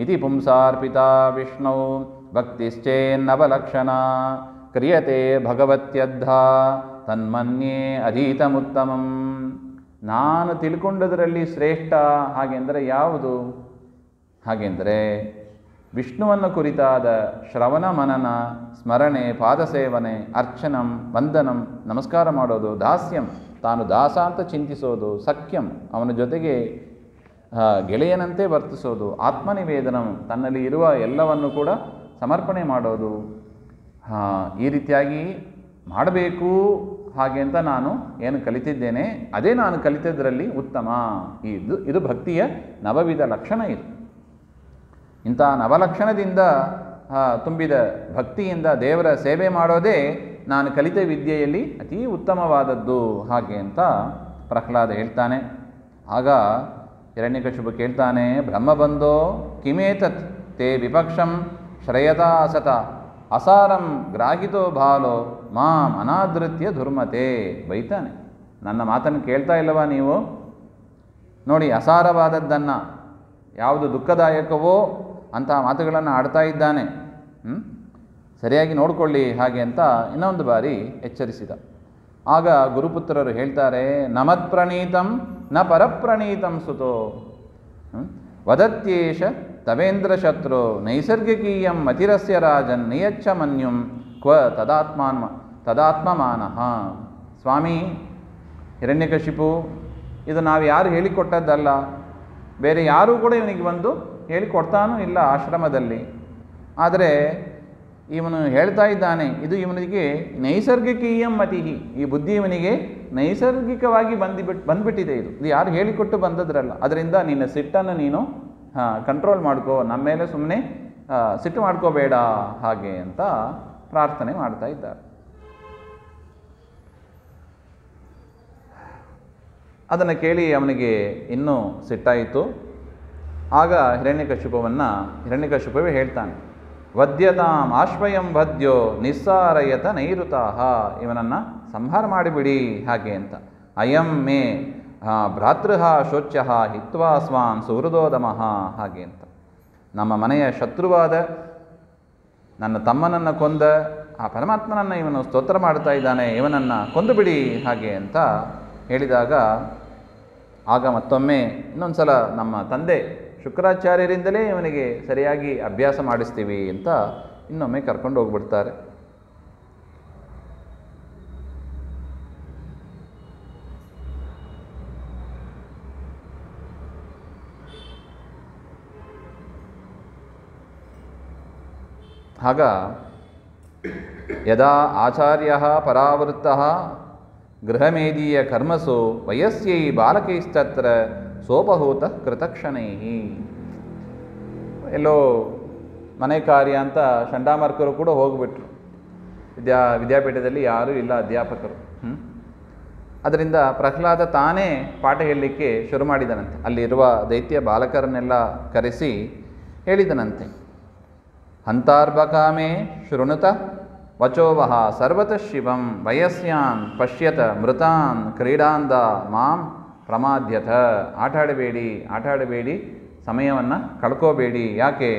ಇತಿ ಪುಂಸಾರ್ಪಿತಾ ವಿಷ್ಣು ಭಕ್ತಿಶ್ಚೇನ್ನವಲಕ್ಷಣ ಕ್ರಿಯತೆ ಭಗವತ್ಯದ್ಧ ತನ್ಮನ್ಯೇ ಅಧೀತಮುತ್ತಮಂ. ನಾನು ತಿಳ್ಕೊಂಡದರಲ್ಲಿ ಶ್ರೇಷ್ಠ ಹಾಗೆಂದರೆ ಯಾವುದು? ಹಾಗೆಂದರೆ ವಿಷ್ಣುವನ್ನು ಕುರಿತಾದ ಶ್ರವಣ ಮನನ, ಸ್ಮರಣೆ, ಪಾದಸೇವನೆ, ಅರ್ಚನಂ, ವಂದನಂ, ನಮಸ್ಕಾರ ಮಾಡೋದು, ದಾಸ್ಯಂ ತಾನು ದಾಸ ಅಂತ ಚಿಂತಿಸೋದು, ಸಖ್ಯಂ ಅವನ ಜೊತೆಗೆ ಗೆಳೆಯನಂತೆ ವರ್ತಿಸೋದು, ಆತ್ಮನಿವೇದನಂ ತನ್ನಲ್ಲಿ ಇರುವ ಎಲ್ಲವನ್ನು ಕೂಡ ಸಮರ್ಪಣೆ ಮಾಡೋದು, ಈ ರೀತಿಯಾಗಿ ಮಾಡಬೇಕು ಹಾಗೆ ಅಂತ ನಾನು ಏನು ಕಲಿತಿದ್ದೇನೆ ಅದೇ ನಾನು ಕಲಿತದ್ರಲ್ಲಿ ಉತ್ತಮ. ಇದು ಭಕ್ತಿಯ ನವವಿಧ ಲಕ್ಷಣ. ಇದು ಇಂಥ ನವಲಕ್ಷಣದಿಂದ ತುಂಬಿದ ಭಕ್ತಿಯಿಂದ ದೇವರ ಸೇವೆ ಮಾಡೋದೇ ನಾನು ಕಲಿತ ವಿದ್ಯೆಯಲ್ಲಿ ಅತೀ ಉತ್ತಮವಾದದ್ದು ಹಾಗೆ ಅಂತ ಪ್ರಹ್ಲಾದ ಹೇಳ್ತಾನೆ. ಆಗ ಹಿರಣ್ಯಕಶಿಪು ಕೇಳ್ತಾನೆ, ಬ್ರಹ್ಮಬಂಧೋ ಕಿಮೇತತ್ ತೇ ವಿಪಕ್ಷಂ ಶ್ರಯತಾ ಅಸತ ಅಸಾರಂ ಗ್ರಾಹಿತೋ ಬಾಲೋ ಮಾಂ ಅನಾದೃತ್ಯ ದುರ್ಮತೆ. ಬೈತಾನೆ, ನನ್ನ ಮಾತನ್ನು ಕೇಳ್ತಾ ಇಲ್ಲವಾ ನೀವು? ನೋಡಿ, ಅಸಾರವಾದದ್ದನ್ನು, ಯಾವುದು ದುಃಖದಾಯಕವೋ ಅಂಥ ಮಾತುಗಳನ್ನು ಆಡ್ತಾ ಇದ್ದಾನೆ, ಸರಿಯಾಗಿ ನೋಡಿಕೊಳ್ಳಿ ಹಾಗೆ ಅಂತ ಇನ್ನೊಂದು ಬಾರಿ ಎಚ್ಚರಿಸಿದ. ಆಗ ಗುರುಪುತ್ರರು ಹೇಳ್ತಾರೆ, ನಮತ್ಪ್ರಣೀತಂ ನ ಪರಪ್ರಣೀತಂ ಸುತೋ ವದತ್ಯೇಷ ತವೇಂದ್ರ ಶತ್ರು ನೈಸರ್ಗಿಕೀಯಂ ಮತಿರಸ್ಯ ರಾಜನ್ ನಿಯಚ್ಚ ಮನ್ಯುಂ ಕ್ವ ತದಾತ್ಮಮಾನಃ. ಸ್ವಾಮಿ ಹಿರಣ್ಯಕಶಿಪು, ಇದು ನಾವು ಯಾರು ಹೇಳಿಕೊಟ್ಟದ್ದಲ್ಲ, ಬೇರೆ ಯಾರೂ ಕೂಡ ಇವನಿಗೆ ಬಂದು ಹೇಳಿಕೊಡ್ತಾನೂ ಇಲ್ಲ ಆಶ್ರಮದಲ್ಲಿ. ಆದರೆ ಇವನು ಹೇಳ್ತಾ ಇದ್ದಾನೆ, ಇದು ಇವನಿಗೆ ನೈಸರ್ಗಿಕೀಯಂ ಮತಿಹಿ, ಈ ಬುದ್ಧಿ ಇವನಿಗೆ ನೈಸರ್ಗಿಕವಾಗಿ ಬಂದುಬಿಟ್ಟಿದೆ. ಇದು ಯಾರು ಹೇಳಿಕೊಟ್ಟು ಬಂದದ್ರಲ್ಲ. ಅದರಿಂದ ನಿನ್ನ ಸಿಟ್ಟನ್ನು ನೀನು ಕಂಟ್ರೋಲ್ ಮಾಡ್ಕೋ, ನಮ್ಮ ಮೇಲೆ ಸುಮ್ಮನೆ ಸಿಟ್ಟು ಮಾಡ್ಕೋಬೇಡ ಹಾಗೆ ಅಂತ ಪ್ರಾರ್ಥನೆ ಮಾಡ್ತಾ ಇದ್ದಾರೆ. ಅದನ್ನು ಕೇಳಿ ಅವನಿಗೆ ಇನ್ನೂ ಸಿಟ್ಟಾಯಿತು. ಆಗ ಹಿರಣ್ಯಕಶಿಪುವೇ ಹೇಳ್ತಾನೆ, ವದ್ಯತಾಂ ಆಶ್ವಯಂ ವದ್ಯೋ ನಿಸ್ಸಾರಯತ ನೈಋತಾಹ, ಇವನನ್ನು ಸಂಹಾರ ಮಾಡಿಬಿಡಿ ಹಾಗೆ ಅಂತ. ಅಯಂ ಮೇ ಭ್ರಾತೃಹ ಶೋಚ್ಯ ಹಿತ್ವಾ ಸ್ವಾನ್ ಸುಹೃದೋದಮಃ ಹಾಗೆ ಅಂತ. ನಮ್ಮ ಮನೆಯ ಶತ್ರುವಾದ ನನ್ನ ತಮ್ಮನನ್ನು ಕೊಂದ ಆ ಪರಮಾತ್ಮನನ್ನು ಇವನು ಸ್ತೋತ್ರ ಮಾಡ್ತಾ ಇದ್ದಾನೆ, ಇವನನ್ನು ಕೊಂದು ಬಿಡಿ ಹಾಗೆ ಅಂತ ಹೇಳಿದಾಗ, ಆಗ ಮತ್ತೊಮ್ಮೆ ಇನ್ನೊಂದು ಸಲ ನಮ್ಮ ತಂದೆ ಶುಕ್ರಾಚಾರ್ಯರಿಂದಲೇ ಇವನಿಗೆ ಸರಿಯಾಗಿ ಅಭ್ಯಾಸ ಮಾಡಿಸ್ತೀವಿ ಅಂತ ಇನ್ನೊಮ್ಮೆ ಕರ್ಕೊಂಡು ಹೋಗ್ಬಿಡ್ತಾರೆ. ಆಗ ಯದಾ ಆಚಾರ್ಯ ಪರಾವೃತ್ತಃ ಗೃಹಮೇದೀಯ ಕರ್ಮಸು ವಯಸ್ಸೈ ಬಾಲಕೈಸ್ತತ್ರ ಸೋಪಹೂತ ಕೃತಕ್ಷಣೈ. ಎಲ್ಲೋ ಮನೆ ಕಾರ್ಯ ಅಂತ ಚಂಡಾಮರ್ಕರು ಕೂಡ ಹೋಗಿಬಿಟ್ರು. ವಿದ್ಯಾಪೀಠದಲ್ಲಿ ಯಾರೂ ಇಲ್ಲ ಅಧ್ಯಾಪಕರು. ಅದರಿಂದ ಪ್ರಹ್ಲಾದ ತಾನೇ ಪಾಠ ಹೇಳಲಿಕ್ಕೆ ಶುರು ಮಾಡಿದನಂತೆ. ಅಲ್ಲಿರುವ ದೈತ್ಯ ಬಾಲಕರನ್ನೆಲ್ಲ ಕರೆಸಿ ಹೇಳಿದನಂತೆ, ಹಂತಾರ್ಬಕಾಮೇ ಶೃಣುತ ವಚೋವಹ ಸರ್ವತಃ ಶಿವಂ ವಯಸ್ಯಾನ್ ಪಶ್ಯತ ಮೃತಾನ್ ಕ್ರೀಡಾಂದ ಮಾಂ ಪ್ರಮಾದ್ಯಥ. ಆಟಾಡಬೇಡಿ, ಸಮಯವನ್ನು ಕಳ್ಕೋಬೇಡಿ. ಯಾಕೆ?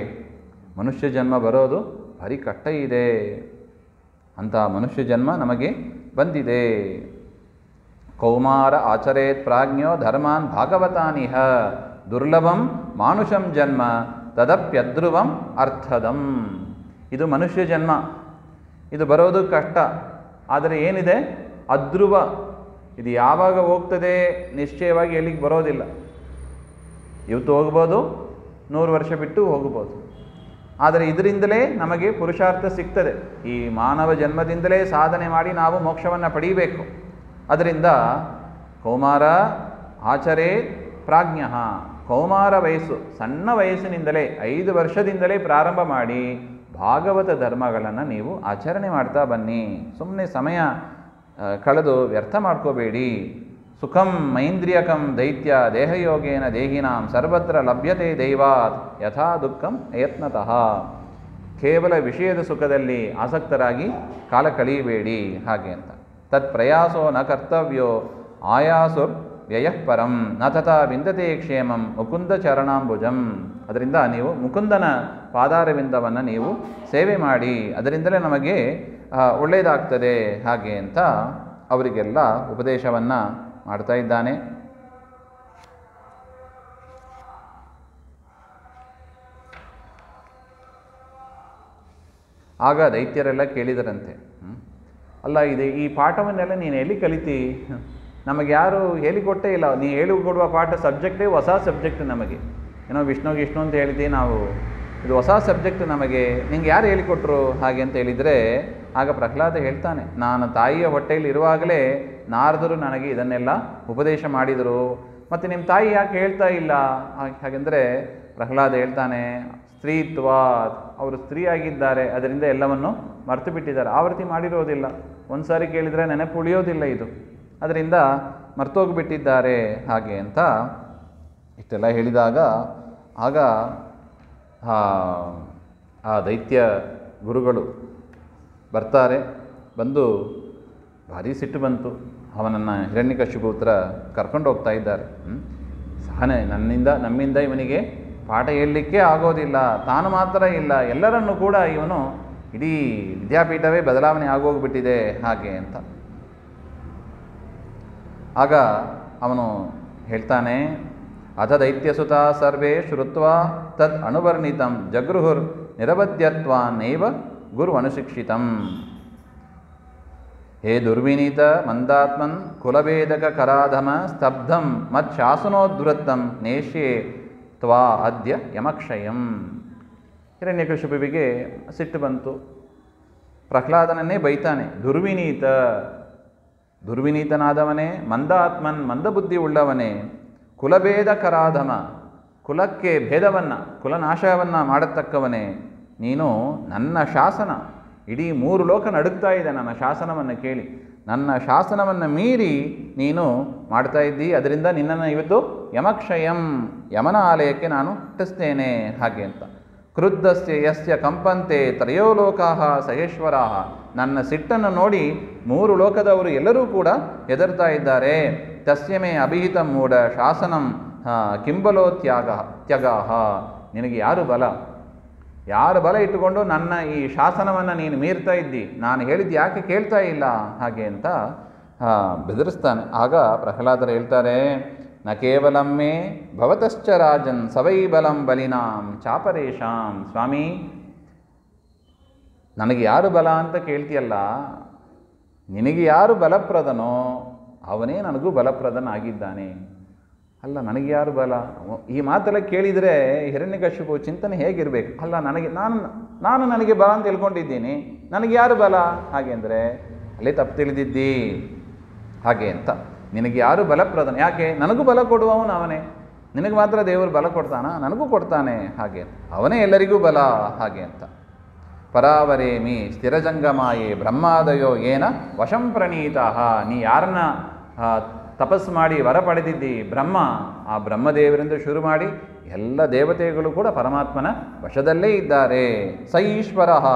ಮನುಷ್ಯ ಜನ್ಮ ಬರೋದು ಭಾರಿ ಕಷ್ಟ ಇದೆ, ಅಂಥ ಮನುಷ್ಯ ಜನ್ಮ ನಮಗೆ ಬಂದಿದೆ. ಕೌಮಾರ ಆಚರೇತ್ ಪ್ರಾಜ್ಞೋ ಧರ್ಮಾನ್ ಭಾಗವತಾನಿಹ ದುರ್ಲಭಂ ಮಾನುಷಂ ಜನ್ಮ ತದಪ್ಯಧ್ರುವಂ ಅರ್ಥದಂ. ಇದು ಮನುಷ್ಯ ಜನ್ಮ, ಇದು ಬರೋದು ಕಷ್ಟ. ಆದರೆ ಏನಿದೆ? ಅಧ್ರುವ. ಇದು ಯಾವಾಗ ಹೋಗ್ತದೆ ನಿಶ್ಚಯವಾಗಿ ಎಲ್ಲಿಗೆ ಬರೋದಿಲ್ಲ. ಇವತ್ತು ಹೋಗ್ಬೋದು, 100 ವರ್ಷ ಬಿಟ್ಟು ಹೋಗ್ಬೋದು. ಆದರೆ ಇದರಿಂದಲೇ ನಮಗೆ ಪುರುಷಾರ್ಥ ಸಿಗ್ತದೆ. ಈ ಮಾನವ ಜನ್ಮದಿಂದಲೇ ಸಾಧನೆ ಮಾಡಿ ನಾವು ಮೋಕ್ಷವನ್ನು ಪಡೀಬೇಕು. ಅದರಿಂದ ಕೌಮಾರ ಆಚರೇ ಪ್ರಾಜ್ಞ. ಕೌಮಾರ ವಯಸ್ಸು, ಸಣ್ಣ ವಯಸ್ಸಿನಿಂದಲೇ 5 ವರ್ಷದಿಂದಲೇ ಪ್ರಾರಂಭ ಮಾಡಿ ಭಾಗವತ ಧರ್ಮಗಳನ್ನು ನೀವು ಆಚರಣೆ ಮಾಡ್ತಾ ಬನ್ನಿ. ಸುಮ್ಮನೆ ಸಮಯ ಕಳೆದು ವ್ಯರ್ಥ ಮಾಡ್ಕೋಬೇಡಿ. ಸುಖಂ ಮೈಂದ್ರಿಯಕಂ ದೈತ್ಯ ದೇಹಯೋಗೇನ ದೇಹಿನಾಂ ಸರ್ವತ್ರ ಲಭ್ಯತೆ ದೈವಾತ್ ಯಥಾ ದುಃಖಂ ಅಯತ್ನತಃ. ಕೇವಲ ವಿಷಯದ ಸುಖದಲ್ಲಿ ಆಸಕ್ತರಾಗಿ ಕಾಲ ಕಳೆಯಬೇಡಿ ಹಾಗೆ ಅಂತ. ತತ್ ಪ್ರಯಾಸೋ ನ ಕರ್ತವ್ಯೋ ಆಯಾಸುರ್ ವ್ಯಯಃ ಪರಂ ನ ತಥಾ ವಿಂದತೆ ಕ್ಷೇಮಂ ಮುಕುಂದ ಚರಣಾಂಬುಜಂ. ಅದರಿಂದ ನೀವು ಮುಕುಂದನ ಪಾದಾರವಿಂದವನ್ನು ನೀವು ಸೇವೆ ಮಾಡಿ, ಅದರಿಂದಲೇ ನಮಗೆ ಒಳ್ಳೆಯದಾಗ್ತದೆ ಹಾಗೆ ಅಂತ ಅವರಿಗೆಲ್ಲ ಉಪದೇಶವನ್ನು ಮಾಡ್ತಾ ಇದ್ದಾನೆ. ಆಗ ದೈತ್ಯರೆಲ್ಲ ಕೇಳಿದರಂತೆ, ಅಲ್ಲ ಇದೆ ಈ ಪಾಠವನ್ನೆಲ್ಲ ನೀನು ಎಲ್ಲಿ ಕಲಿತಿ? ನಮಗೆ ಯಾರು ಹೇಳಿಕೊಟ್ಟೇ ಇಲ್ಲ. ನೀ ಹೇಳಿಕೊಡುವ ಪಾಠ ಸಬ್ಜೆಕ್ಟೇ ಹೊಸ ಸಬ್ಜೆಕ್ಟ್ ನಮಗೆ. ಏನೋ ವಿಷ್ಣು ಅಂತ ಹೇಳಿದ್ವಿ ನಾವು, ಇದು ಹೊಸ ಸಬ್ಜೆಕ್ಟ್ ನಮಗೆ, ನಿಂಗೆ ಯಾರು ಹೇಳಿಕೊಟ್ರು ಹಾಗೆ ಅಂತ ಹೇಳಿದರೆ, ಆಗ ಪ್ರಹ್ಲಾದ ಹೇಳ್ತಾನೆ, ನಾನು ತಾಯಿಯ ಹೊಟ್ಟೆಯಲ್ಲಿ ಇರುವಾಗಲೇ ನಾರದರು ನನಗೆ ಇದನ್ನೆಲ್ಲ ಉಪದೇಶ ಮಾಡಿದರು, ಮತ್ತು ನಿಮ್ಮ ತಾಯಿ ಯಾಕೆ ಹೇಳ್ತಾ ಇಲ್ಲ ಹಾಗೆಂದರೆ ಪ್ರಹ್ಲಾದ ಹೇಳ್ತಾನೆ, ಸ್ತ್ರೀತ್ವ, ಅವರು ಸ್ತ್ರೀಯಾಗಿದ್ದಾರೆ, ಅದರಿಂದ ಎಲ್ಲವನ್ನು ಮರೆತು ಬಿಟ್ಟಿದ್ದಾರೆ. ಆವೃತ್ತಿ ಮಾಡಿರೋದಿಲ್ಲ, ಒಂದು ಸಾರಿ ಕೇಳಿದರೆ ನೆನಪು ಉಳಿಯೋದಿಲ್ಲ ಇದು, ಅದರಿಂದ ಮರ್ತೋಗಿಬಿಟ್ಟಿದ್ದಾರೆ ಹಾಗೆ ಅಂತ ಇಷ್ಟೆಲ್ಲ ಹೇಳಿದಾಗ, ಆಗ ಆ ದೈತ್ಯ ಗುರುಗಳು ಬರ್ತಾರೆ. ಬಂದು ಭಾರಿ ಸಿಟ್ಟು ಬಂತು. ಅವನನ್ನು ಹಿರಣ್ಯಕಶಿಪು ಹತ್ರ ಕರ್ಕೊಂಡು ಹೋಗ್ತಾ ಇದ್ದಾರೆ. ಸಹನೆ ನಮ್ಮಿಂದ ಇವನಿಗೆ ಪಾಠ ಹೇಳಲಿಕ್ಕೆ ಆಗೋದಿಲ್ಲ, ತಾನು ಮಾತ್ರ ಇಲ್ಲ, ಎಲ್ಲರನ್ನೂ ಕೂಡ ಇವನು ಇಡೀ ವಿದ್ಯಾಪೀಠವೇ ಬದಲಾವಣೆ ಆಗೋಗ್ಬಿಟ್ಟಿದೆ ಹಾಗೆ ಅಂತ. ಆಗ ಅವನು ಹೇಳ್ತಾನೆ, ಅಥ ದೈತ್ಯಸುತ ಸರ್ವೇ ಶ್ರುತ್ವ ತದ್ ಅನುವರ್ಣಿತಂ ಜಗೃಹುರ್ ನಿರವದ್ಯತ್ವ ನೈವ ಗುರು ಅನುಶಿಕ್ಷಿತಂ. ಹೇ ದುರ್ವಿನೀತ ಮಂದಾತ್ಮನ್ ಕುಲಭೇದಕ ಕರಾಧಮ ಸ್ತಬ್ಧಂ ಮತ್ ಶಾಸನೋದ್ವೃತ್ತಂ ನೇಷ್ಯೆ ತ್ವಾ ಅದ್ಯ ಯಮಕ್ಷಯಂ. ಹಿರಣ್ಯಕಶಿಪುವಿಗೆ ಸಿಟ್ಟು ಬಂತು. ಪ್ರಹ್ಲಾದನನ್ನೇ ಬೈತಾನೆ. ದುರ್ವಿನೀತನಾದವನೇ, ಮಂದಾತ್ಮನ್ ಮಂದಬುದ್ಧಿ ಉಳ್ಳವನೇ, ಕುಲಭೇದ ಕರಾಧಮ ಕುಲಕ್ಕೆ ಭೇದವನ್ನು ಕುಲನಾಶವನ್ನು ಮಾಡತಕ್ಕವನೇ, ನೀನು ನನ್ನ ಶಾಸನ ಇಡೀ 3 ಲೋಕ ನಡುಗ್ತಾ ಇದೆ ನನ್ನ ಶಾಸನವನ್ನು ಕೇಳಿ, ನನ್ನ ಶಾಸನವನ್ನು ಮೀರಿ ನೀನು ಮಾಡ್ತಾ ಇದ್ದಿ, ಅದರಿಂದ ನಿನ್ನನ್ನು ಇವತ್ತು ಯಮಕ್ಷಯಂ ಯಮನ ಆಲಯಕ್ಕೆ ನಾನು ಹುಟ್ಟಿಸ್ತೇನೆ ಹಾಗೆ ಅಂತ. ಕ್ರುದ್ಧಸ್ಯ ಯಸ್ಯ ಕಂಪಂತೆ ತ್ರಯೋ ಲೋಕಾಃ ಸಹೇಶ್ವರಾಃ. ನನ್ನ ಸಿಟ್ಟನ್ನು ನೋಡಿ 3 ಲೋಕದವರು ಎಲ್ಲರೂ ಕೂಡ ಹೆದರ್ತಾ ಇದ್ದಾರೆ. ತಸ್ಯ ಮೇ ಅಭಿಹಿತ ಮೂಢ ಶಾಸನಂ ಕಿಂಬಲೋ ತ್ಯಗಾಹ. ನಿನಗೆ ಯಾರು ಬಲ ಇಟ್ಟುಕೊಂಡು ನನ್ನ ಈ ಶಾಸನವನ್ನು ನೀನು ಮೀರ್ತಾ ಇದ್ದಿ, ನಾನು ಹೇಳಿದ್ದು ಯಾಕೆ ಕೇಳ್ತಾ ಇಲ್ಲ ಹಾಗೆ ಅಂತ ಬೆದರಿಸ್ತಾನೆ. ಆಗ ಪ್ರಹ್ಲಾದರು ಹೇಳ್ತಾರೆ, ನ ಕೇವಲಂ ಮೇ ಭವತಶ್ಚ ರಾಜನ್ ಸವೈ ಬಲಂ ಬಲಿನಾಂ ಚಾಪರೇಶಾಂ. ಸ್ವಾಮಿ, ನನಗೆ ಯಾರು ಬಲ ಅಂತ ಕೇಳ್ತೀಯಲ್ಲ, ನಿನಗೆ ಯಾರು ಬಲಪ್ರದನೋ ಅವನೇ ನನಗೂ ಬಲಪ್ರದನಾಗಿದ್ದಾನೆ. ಅಲ್ಲ, ನನಗೆ ಯಾರು ಬಲ? ಈ ಮಾತೆಲ್ಲ ಕೇಳಿದರೆ ಹಿರಣ್ಯಕಶಿಪು ಚಿಂತನೆ ಹೇಗಿರಬೇಕು? ಅಲ್ಲ, ನಾನು ನನಗೆ ಬಲ ಅಂತ ತಿಳ್ಕೊಂಡಿದ್ದೀನಿ, ನನಗೆ ಯಾರು ಬಲ ಹಾಗೆ ಅಂದರೆ ಅಲ್ಲೇ ತಪ್ಪು ತಿಳಿದಿದ್ದಿ ಹಾಗೆ ಅಂತ. ನಿನಗೆ ಯಾರು ಬಲಪ್ರದನ? ಯಾಕೆ? ನನಗೂ ಬಲ ಕೊಡುವವನು ಅವನೇ. ನಿನಗೆ ಮಾತ್ರ ದೇವರು ಬಲ ಕೊಡ್ತಾನ? ನನಗೂ ಕೊಡ್ತಾನೆ ಹಾಗೆ. ಅವನೇ ಎಲ್ಲರಿಗೂ ಬಲ ಹಾಗೆ ಅಂತ. ಪರಾವರೇಮಿ ಸ್ಥಿರಜಂಗಮಾಯೇ ಬ್ರಹ್ಮಾದಯೋ ಏನ ವಶಂ ಪ್ರಣೀತಃ. ನೀ ಯಾರನ್ನ ತಪಸ್ಸು ಮಾಡಿ ವರ ಪಡೆದಿದ್ದಿ? ಬ್ರಹ್ಮ. ಆ ಬ್ರಹ್ಮದೇವರಿಂದ ಶುರು ಮಾಡಿ ಎಲ್ಲ ದೇವತೆಗಳು ಕೂಡ ಪರಮಾತ್ಮನ ವಶದಲ್ಲೇ ಇದ್ದಾರೆ. ಸ ಈಶ್ವರ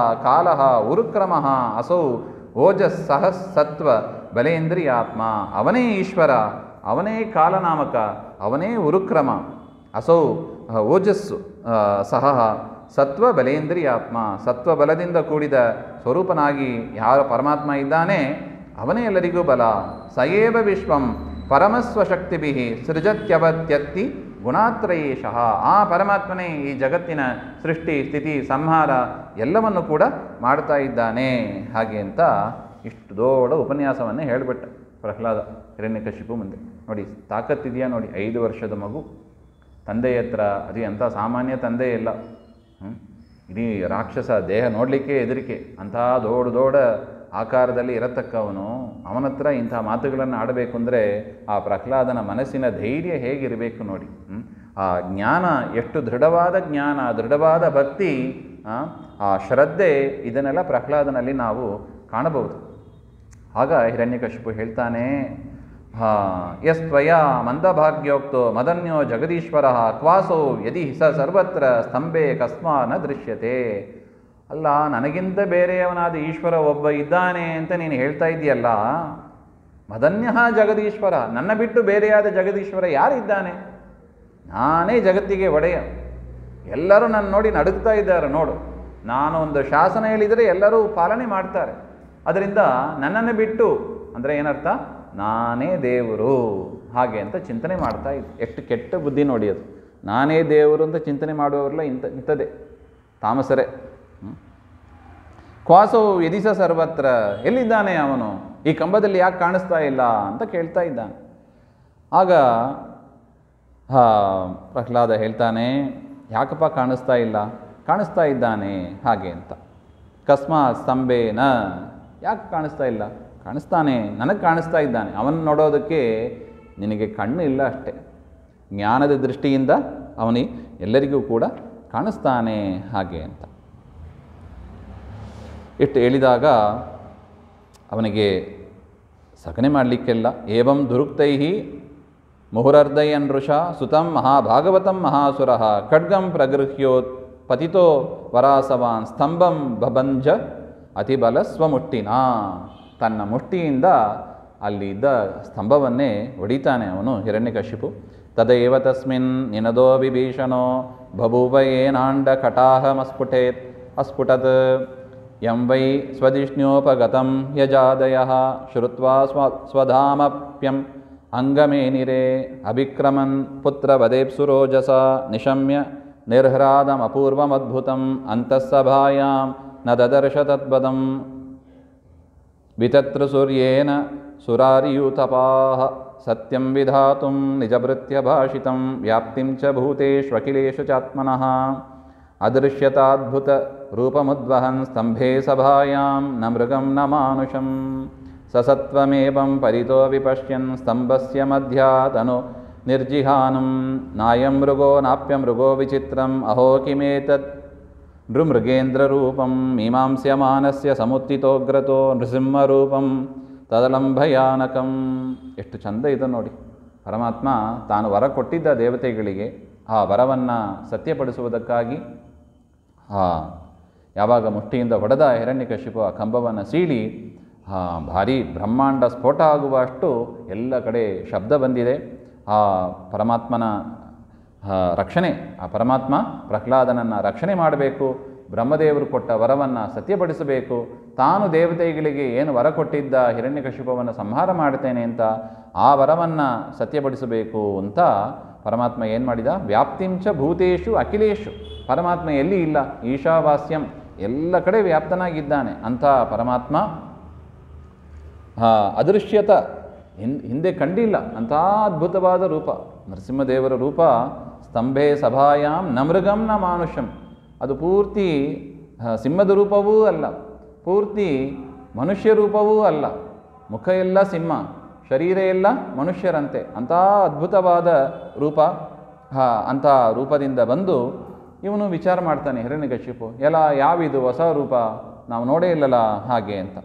ಕಾಲಃ ಉರುಕ್ರಮಃ ಅಸೌ ಓಜಸ್ ಸಹಸತ್ವ ಬಲೇಂದ್ರಿಯಾತ್ಮ. ಅವನೇ ಈಶ್ವರ, ಅವನೇ ಕಾಲನಾಮಕ, ಅವನೇ ಉರುಕ್ರಮ, ಅಸೌ ಓಜಸ್ಸು ಸಹ ಸತ್ವ ಬಲೇಂದ್ರಿಯಾತ್ಮ. ಸತ್ವ ಬಲದಿಂದ ಕೂಡಿದ ಸ್ವರೂಪನಾಗಿ ಯಾರು ಪರಮಾತ್ಮ ಇದ್ದಾನೆ ಅವನೇ ಎಲ್ಲರಿಗೂ ಬಲ. ಸಯೇವ ವಿಶ್ವಂ ಪರಮಸ್ವಶಕ್ತಿಭಿ ಸೃಜತ್ಯವತ್ಯತ್ತಿ ಗುಣಾತ್ರಯೇಶಃ. ಆ ಪರಮಾತ್ಮನೇ ಈ ಜಗತ್ತಿನ ಸೃಷ್ಟಿ ಸ್ಥಿತಿ ಸಂಹಾರ ಎಲ್ಲವನ್ನು ಕೂಡ ಮಾಡ್ತಾ ಇದ್ದಾನೆ ಹಾಗೆ ಅಂತ ಇಷ್ಟು ದೊಡ್ಡ ಉಪನ್ಯಾಸವನ್ನೇ ಹೇಳಿಬಿಟ್ಟ ಪ್ರಹ್ಲಾದ ಹಿರಣ್ಯಕಶಿಪು ಮುಂದೆ. ನೋಡಿ ತಾಕತ್ತಿದೆಯಾ ನೋಡಿ, 5 ವರ್ಷದ ಮಗು ತಂದೆಯ ಹತ್ರ, ಅದು ಎಂಥ ಸಾಮಾನ್ಯ ತಂದೆ ಇಲ್ಲ. ಇಡೀ ರಾಕ್ಷಸ ದೇಹ ನೋಡಲಿಕ್ಕೆ ಹೆದರಿಕೆ, ಅಂತಹ ದೊಡ್ಡ ಆಕಾರದಲ್ಲಿ ಇರತಕ್ಕವನು, ಅವನ ಹತ್ರ ಇಂಥ ಮಾತುಗಳನ್ನು ಆಡಬೇಕು ಅಂದರೆ ಆ ಪ್ರಹ್ಲಾದನ ಮನಸ್ಸಿನ ಧೈರ್ಯ ಹೇಗಿರಬೇಕು ನೋಡಿ. ಆ ಜ್ಞಾನ ಎಷ್ಟು ದೃಢವಾದ ಜ್ಞಾನ, ದೃಢವಾದ ಭಕ್ತಿ, ಆ ಶ್ರದ್ಧೆ, ಇದನ್ನೆಲ್ಲ ಪ್ರಹ್ಲಾದನಲ್ಲಿ ನಾವು ಕಾಣಬಹುದು. ಆಗ ಹಿರಣ್ಯಕಶಿಪು ಹೇಳ್ತಾನೆ, ಯಸ್ತ್ವಯ ಮಂದಭಾಗ್ಯೋಕ್ತೋ ಮದನ್ಯೋ ಜಗದೀಶ್ವರ ಕ್ವಾಸೋ ಯದಿ ಸ ಸರ್ವತ್ರ ಸ್ತಂಭೆ ಕಸ್ಮಾ ನ ದೃಶ್ಯತೆ. ಅಲ್ಲ, ನನಗಿಂತ ಬೇರೆಯವನಾದ ಈಶ್ವರ ಒಬ್ಬ ಇದ್ದಾನೆ ಅಂತ ನೀನು ಹೇಳ್ತಾ ಇದೆಯಲ್ಲ, ಮದನ್ಯ ಜಗದೀಶ್ವರ, ನನ್ನ ಬಿಟ್ಟು ಬೇರೆಯಾದ ಜಗದೀಶ್ವರ ಯಾರಿದ್ದಾನೆ? ನಾನೇ ಜಗತ್ತಿಗೆ ಒಡೆಯ. ಎಲ್ಲರೂ ನನ್ನ ನೋಡಿ ನಡುಗ್ತಾ ಇದ್ದಾರೆ ನೋಡು. ನಾನು ಒಂದು ಶಾಸನ ಹೇಳಿದರೆ ಎಲ್ಲರೂ ಪಾಲನೆ ಮಾಡ್ತಾರೆ. ಅದರಿಂದ ನನ್ನನ್ನು ಬಿಟ್ಟು ಅಂದರೆ ಏನರ್ಥ? ನಾನೇ ದೇವರು ಹಾಗೆ ಅಂತ ಚಿಂತನೆ ಮಾಡ್ತಾ ಇದ್ದೆ. ಎಷ್ಟು ಕೆಟ್ಟ ಬುದ್ಧಿ ನೋಡಿ ಅದು. ನಾನೇ ದೇವರು ಅಂತ ಚಿಂತನೆ ಮಾಡುವವರೆಲ್ಲ ಇಂಥದ್ದೇ ತಾಮಸರೇ. ಕ್ವಾಸೋ ಯದಿಸ ಸರ್ವತ್ರ, ಎಲ್ಲಿದ್ದಾನೆ ಅವನು? ಈ ಕಂಬದಲ್ಲಿ ಯಾಕೆ ಕಾಣಿಸ್ತಾ ಇಲ್ಲ ಅಂತ ಕೇಳ್ತಾ ಇದ್ದಾನೆ. ಆಗ ಪ್ರಹ್ಲಾದ ಹೇಳ್ತಾನೆ, ಯಾಕಪ್ಪ ಕಾಣಿಸ್ತಾ ಇಲ್ಲ? ಕಾಣಿಸ್ತಾ ಇದ್ದಾನೆ ಹಾಗೆ ಅಂತ. ಕಸ್ಮಾತ್ ಸ್ತಂಭೇನ, ಯಾಕೆ ಕಾಣಿಸ್ತಾ ಇಲ್ಲ? ಕಾಣಿಸ್ತಾನೆ, ನನಗೆ ಕಾಣಿಸ್ತಾ ಇದ್ದಾನೆ. ಅವನು ನೋಡೋದಕ್ಕೆ ನಿನಗೆ ಕಣ್ಣು ಇಲ್ಲ ಅಷ್ಟೆ. ಜ್ಞಾನದ ದೃಷ್ಟಿಯಿಂದ ಅವನಿಗೆ ಎಲ್ಲರಿಗೂ ಕೂಡ ಕಾಣಿಸ್ತಾನೆ ಹಾಗೆ ಅಂತ ಇಷ್ಟು ಹೇಳಿದಾಗ ಅವನಿಗೆ ಸಗಣೆ ಮಾಡಲಿಕ್ಕೆಲ್ಲ. ಏವಂ ದುರುಕ್ತೈ ಮುಹುರರ್ಧಯನ್ಋಷ ಸುತಂ ಮಹಾಭಾಗವತಂ ಮಹಾಸುರ ಖಡ್ಗಂ ಪ್ರಗೃಹ್ಯೋತ್ ಪತಿತೋ ವರಾಸವಾನ್ ಸ್ತಂಭಂ ಬಭಂಜ ಅತಿಬಲ ಸ್ವಮುಷ್ಟಿನ. ತನ್ನ ಮುಷ್ಟಿಯಿಂದ ಅಲ್ಲಿ ಇದ್ದ ಸ್ತಂಭವನ್ನೇ ಹೊಡಿತಾನೆ ಅವನು ಹಿರಣ್ಯಕಶಿಪು. ತದೇವ ತಸ್ಮಿನ್ ನಿನದೋ ವಿಭೀಷಣೋ ಬಭೂವ ಏನಾಂಡಕಟಾಹಮಸ್ಫುಟೇತ್ ಅಸ್ಫುಟತ್ ಯಂ ವೈ ಸ್ವದಿಷ್ಣ್ಯೋಪಗತಂ ಯಜಾದಯಃ ಶ್ರುತ್ವಾ ಸ್ವಧಾಮಪ್ಯಂ ಅಂಗಮೇನಿರೇ ಅಭಿಕ್ರಮನ್ ಪುತ್ರವದೇಪ್ಸುರೋಜಸ ನಿಶಮ್ಯ ನಿರ್ಹ್ರಾದಮಪೂರ್ವಮದ್ಭುತಂ ಅಂತಃಸಭಾಯಾಂ ನ ದದರ್ಶ ತದ್ವದಂ ವಿತತೃಸೂರ್ಯೇನ ಸುರಾರಿಯೂತಪಾಃ ಸತ್ಯಂ ವಿಧಾತುಂ ನಿಜಭೃತ್ಯಭಾಷಿತಂ ವ್ಯಾಪ್ತಿಂ ಚ ಭೂತೇಷ್ವಖಿಲೇಷು ಚಾತ್ಮನಃ ಅದೃಶ್ಯತಾದ್ಭುತ ರೂಪಮುದ್ವಹನ್ ಸ್ತಂಭೆ ಸಭಾಯಾಂ ನ ಮೃಗಂ ನ ಮಾನುಷಂ ಸಸತ್ವಮೇವಂ ಪರಿತೋ ವಿಪಶ್ಯನ್ ಸ್ತಂಭಸ್ಯ ಮಧ್ಯಾದನು ನಿರ್ಜಿಹಾನಂ ನಾಯಂ ಮೃಗೋ ನಾಪ್ಯಮೃಗೋ ವಿಚಿತ್ರಂ ಅಹೋ ಕಿಮೇತತ್ ನೃಮೃಗೇಂದ್ರರೂಪಂ ಮೀಮಾಂಸ್ಯಮಾನಸ್ಯ ಸಮುತ್ತಿತೋಗ್ರತೋ ನೃಸಿಂಹರೂಪಂ ತದಲಂ ಭಯಾನಕಂ. ಎಷ್ಟು ಚಂದ ಇದೆ ನೋಡಿ. ಪರಮಾತ್ಮ ತಾನು ವರ ಕೊಟ್ಟಿದ್ದ ದೇವತೆಗಳಿಗೆ ಆ ವರವನ್ನು ಸತ್ಯಪಡಿಸುವುದಕ್ಕಾಗಿ ಯಾವಾಗ ಮುಷ್ಟಿಯಿಂದ ಹೊಡೆದ ಹಿರಣ್ಯಕಶಿಪು ಆ ಕಂಬವನ್ನು ಸೀಳಿ ಭಾರೀ ಬ್ರಹ್ಮಾಂಡ ಸ್ಫೋಟ ಆಗುವಷ್ಟು ಎಲ್ಲ ಕಡೆ ಶಬ್ದ ಬಂದಿದೆ. ಆ ಪರಮಾತ್ಮನ ರಕ್ಷಣೆ, ಆ ಪರಮಾತ್ಮ ಪ್ರಹ್ಲಾದನನ್ನು ರಕ್ಷಣೆ ಮಾಡಬೇಕು, ಬ್ರಹ್ಮದೇವರು ಕೊಟ್ಟ ವರವನ್ನು ಸತ್ಯಪಡಿಸಬೇಕು, ತಾನು ದೇವತೆಗಳಿಗೆ ಏನು ವರ ಕೊಟ್ಟಿದ್ದ ಹಿರಣ್ಯಕಶಿಪವನ್ನು ಸಂಹಾರ ಮಾಡ್ತೇನೆ ಅಂತ ಆ ವರವನ್ನು ಸತ್ಯಪಡಿಸಬೇಕು ಅಂತ ಪರಮಾತ್ಮ ಏನು ಮಾಡಿದ? ವ್ಯಾಪ್ತಿಂಚ ಭೂತೇಶು ಅಖಿಲೇಶು. ಪರಮಾತ್ಮ ಎಲ್ಲಿ ಇಲ್ಲ, ಈಶಾವಾಸ್ಯಂ, ಎಲ್ಲ ಕಡೆ ವ್ಯಾಪ್ತನಾಗಿದ್ದಾನೆ ಅಂಥ ಪರಮಾತ್ಮ ಅದೃಶ್ಯತ, ಹಿಂದೆ ಕಂಡಿಲ್ಲ ಅಂಥ ಅದ್ಭುತವಾದ ರೂಪ ನರಸಿಂಹದೇವರ ರೂಪ. ಸ್ತಂಭೆ ಸಭಾಯಾಂ ನ ಮೃಗಂ ನ ಮಾನುಷಂ, ಅದು ಪೂರ್ತಿ ಸಿಂಹದ ರೂಪವೂ ಅಲ್ಲ, ಪೂರ್ತಿ ಮನುಷ್ಯ ರೂಪವೂ ಅಲ್ಲ. ಮುಖ ಎಲ್ಲ ಸಿಂಹ, ಶರೀರ ಎಲ್ಲ ಮನುಷ್ಯರಂತೆ, ಅಂಥ ಅದ್ಭುತವಾದ ರೂಪ. ಅಂಥ ರೂಪದಿಂದ ಬಂದು ಇವನು ವಿಚಾರ ಮಾಡ್ತಾನೆ ಹಿರಣ್ಯಕಶಿಪು, ಎಲ್ಲ ಯಾವಿದು ಹೊಸ ರೂಪ, ನಾವು ನೋಡೇ ಇಲ್ಲಲ್ಲ ಹಾಗೆ ಅಂತ.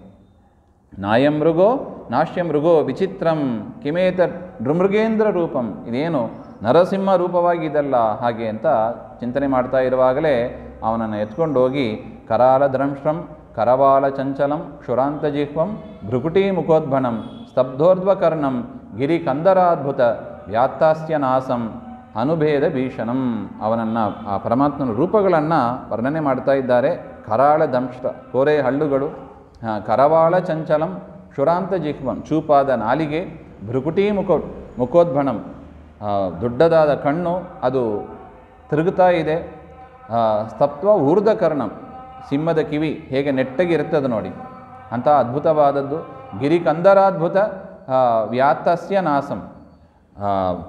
ನಾಯಂ ಮೃಗೋ ನಾಶ್ಯ ಮೃಗೋ ವಿಚಿತ್ರಂ ಕಿಮೇತ ನೃಮೃಗೇಂದ್ರ ರೂಪಂ, ಇದೇನು ನರಸಿಂಹ ರೂಪವಾಗಿದೆಲ್ಲ ಹಾಗೆ ಅಂತ ಚಿಂತನೆ ಮಾಡ್ತಾ ಇರುವಾಗಲೇ ಅವನನ್ನು ಎತ್ಕೊಂಡು ಹೋಗಿ ಕರಾಲ ದ್ರಂಶ್ರಂ ಕರವಾಲ ಚಂಚಲಂ ಕ್ಷುರಾಂತಜಿಹ್ವಂ ಭೃಕುಟೀ ಮುಖೋದ್ಭಣಂ ಸ್ತಬ್ಧೋರ್ಧ್ವಕರ್ಣಂ ಗಿರಿ ಕಂದರಾದ್ಭುತ ವ್ಯಾತ್ತಾಸ್ಯ ನಾಸಂ ಅನುಭೇದ ಭೀಷಣಂ. ಅವನನ್ನು, ಆ ಪರಮಾತ್ಮನ ರೂಪಗಳನ್ನು ವರ್ಣನೆ ಮಾಡ್ತಾ ಇದ್ದಾರೆ. ಕರಾಳ ದಂಶ್ರ, ಕೋರೆ ಹಳ್ಳುಗಳು, ಕರವಾಳ ಚಂಚಲಂ ಕ್ಷುರಾಂತ ಜಿಹ್ವಂ, ಚೂಪಾದ ನಾಲಿಗೆ, ಭೃಕುಟೀ ಮುಖೋದ್ಭಣಂ, ದೊಡ್ಡದಾದ ಕಣ್ಣು, ಅದು ತಿರುಗುತ್ತಾ ಇದೆ. ಸ್ತಪ್ತ್ವ ಊರ್ಧ್ವಕರ್ಣಂ, ಸಿಂಹದ ಕಿವಿ ಹೇಗೆ ನೆಟ್ಟಗಿರುತ್ತದೆ ನೋಡಿ, ಅಂಥ ಅದ್ಭುತವಾದದ್ದು. ಗಿರಿಕಂದರಾದ್ಭುತ ವ್ಯಾತ್ತಸ್ಯ ನಾಸಂ,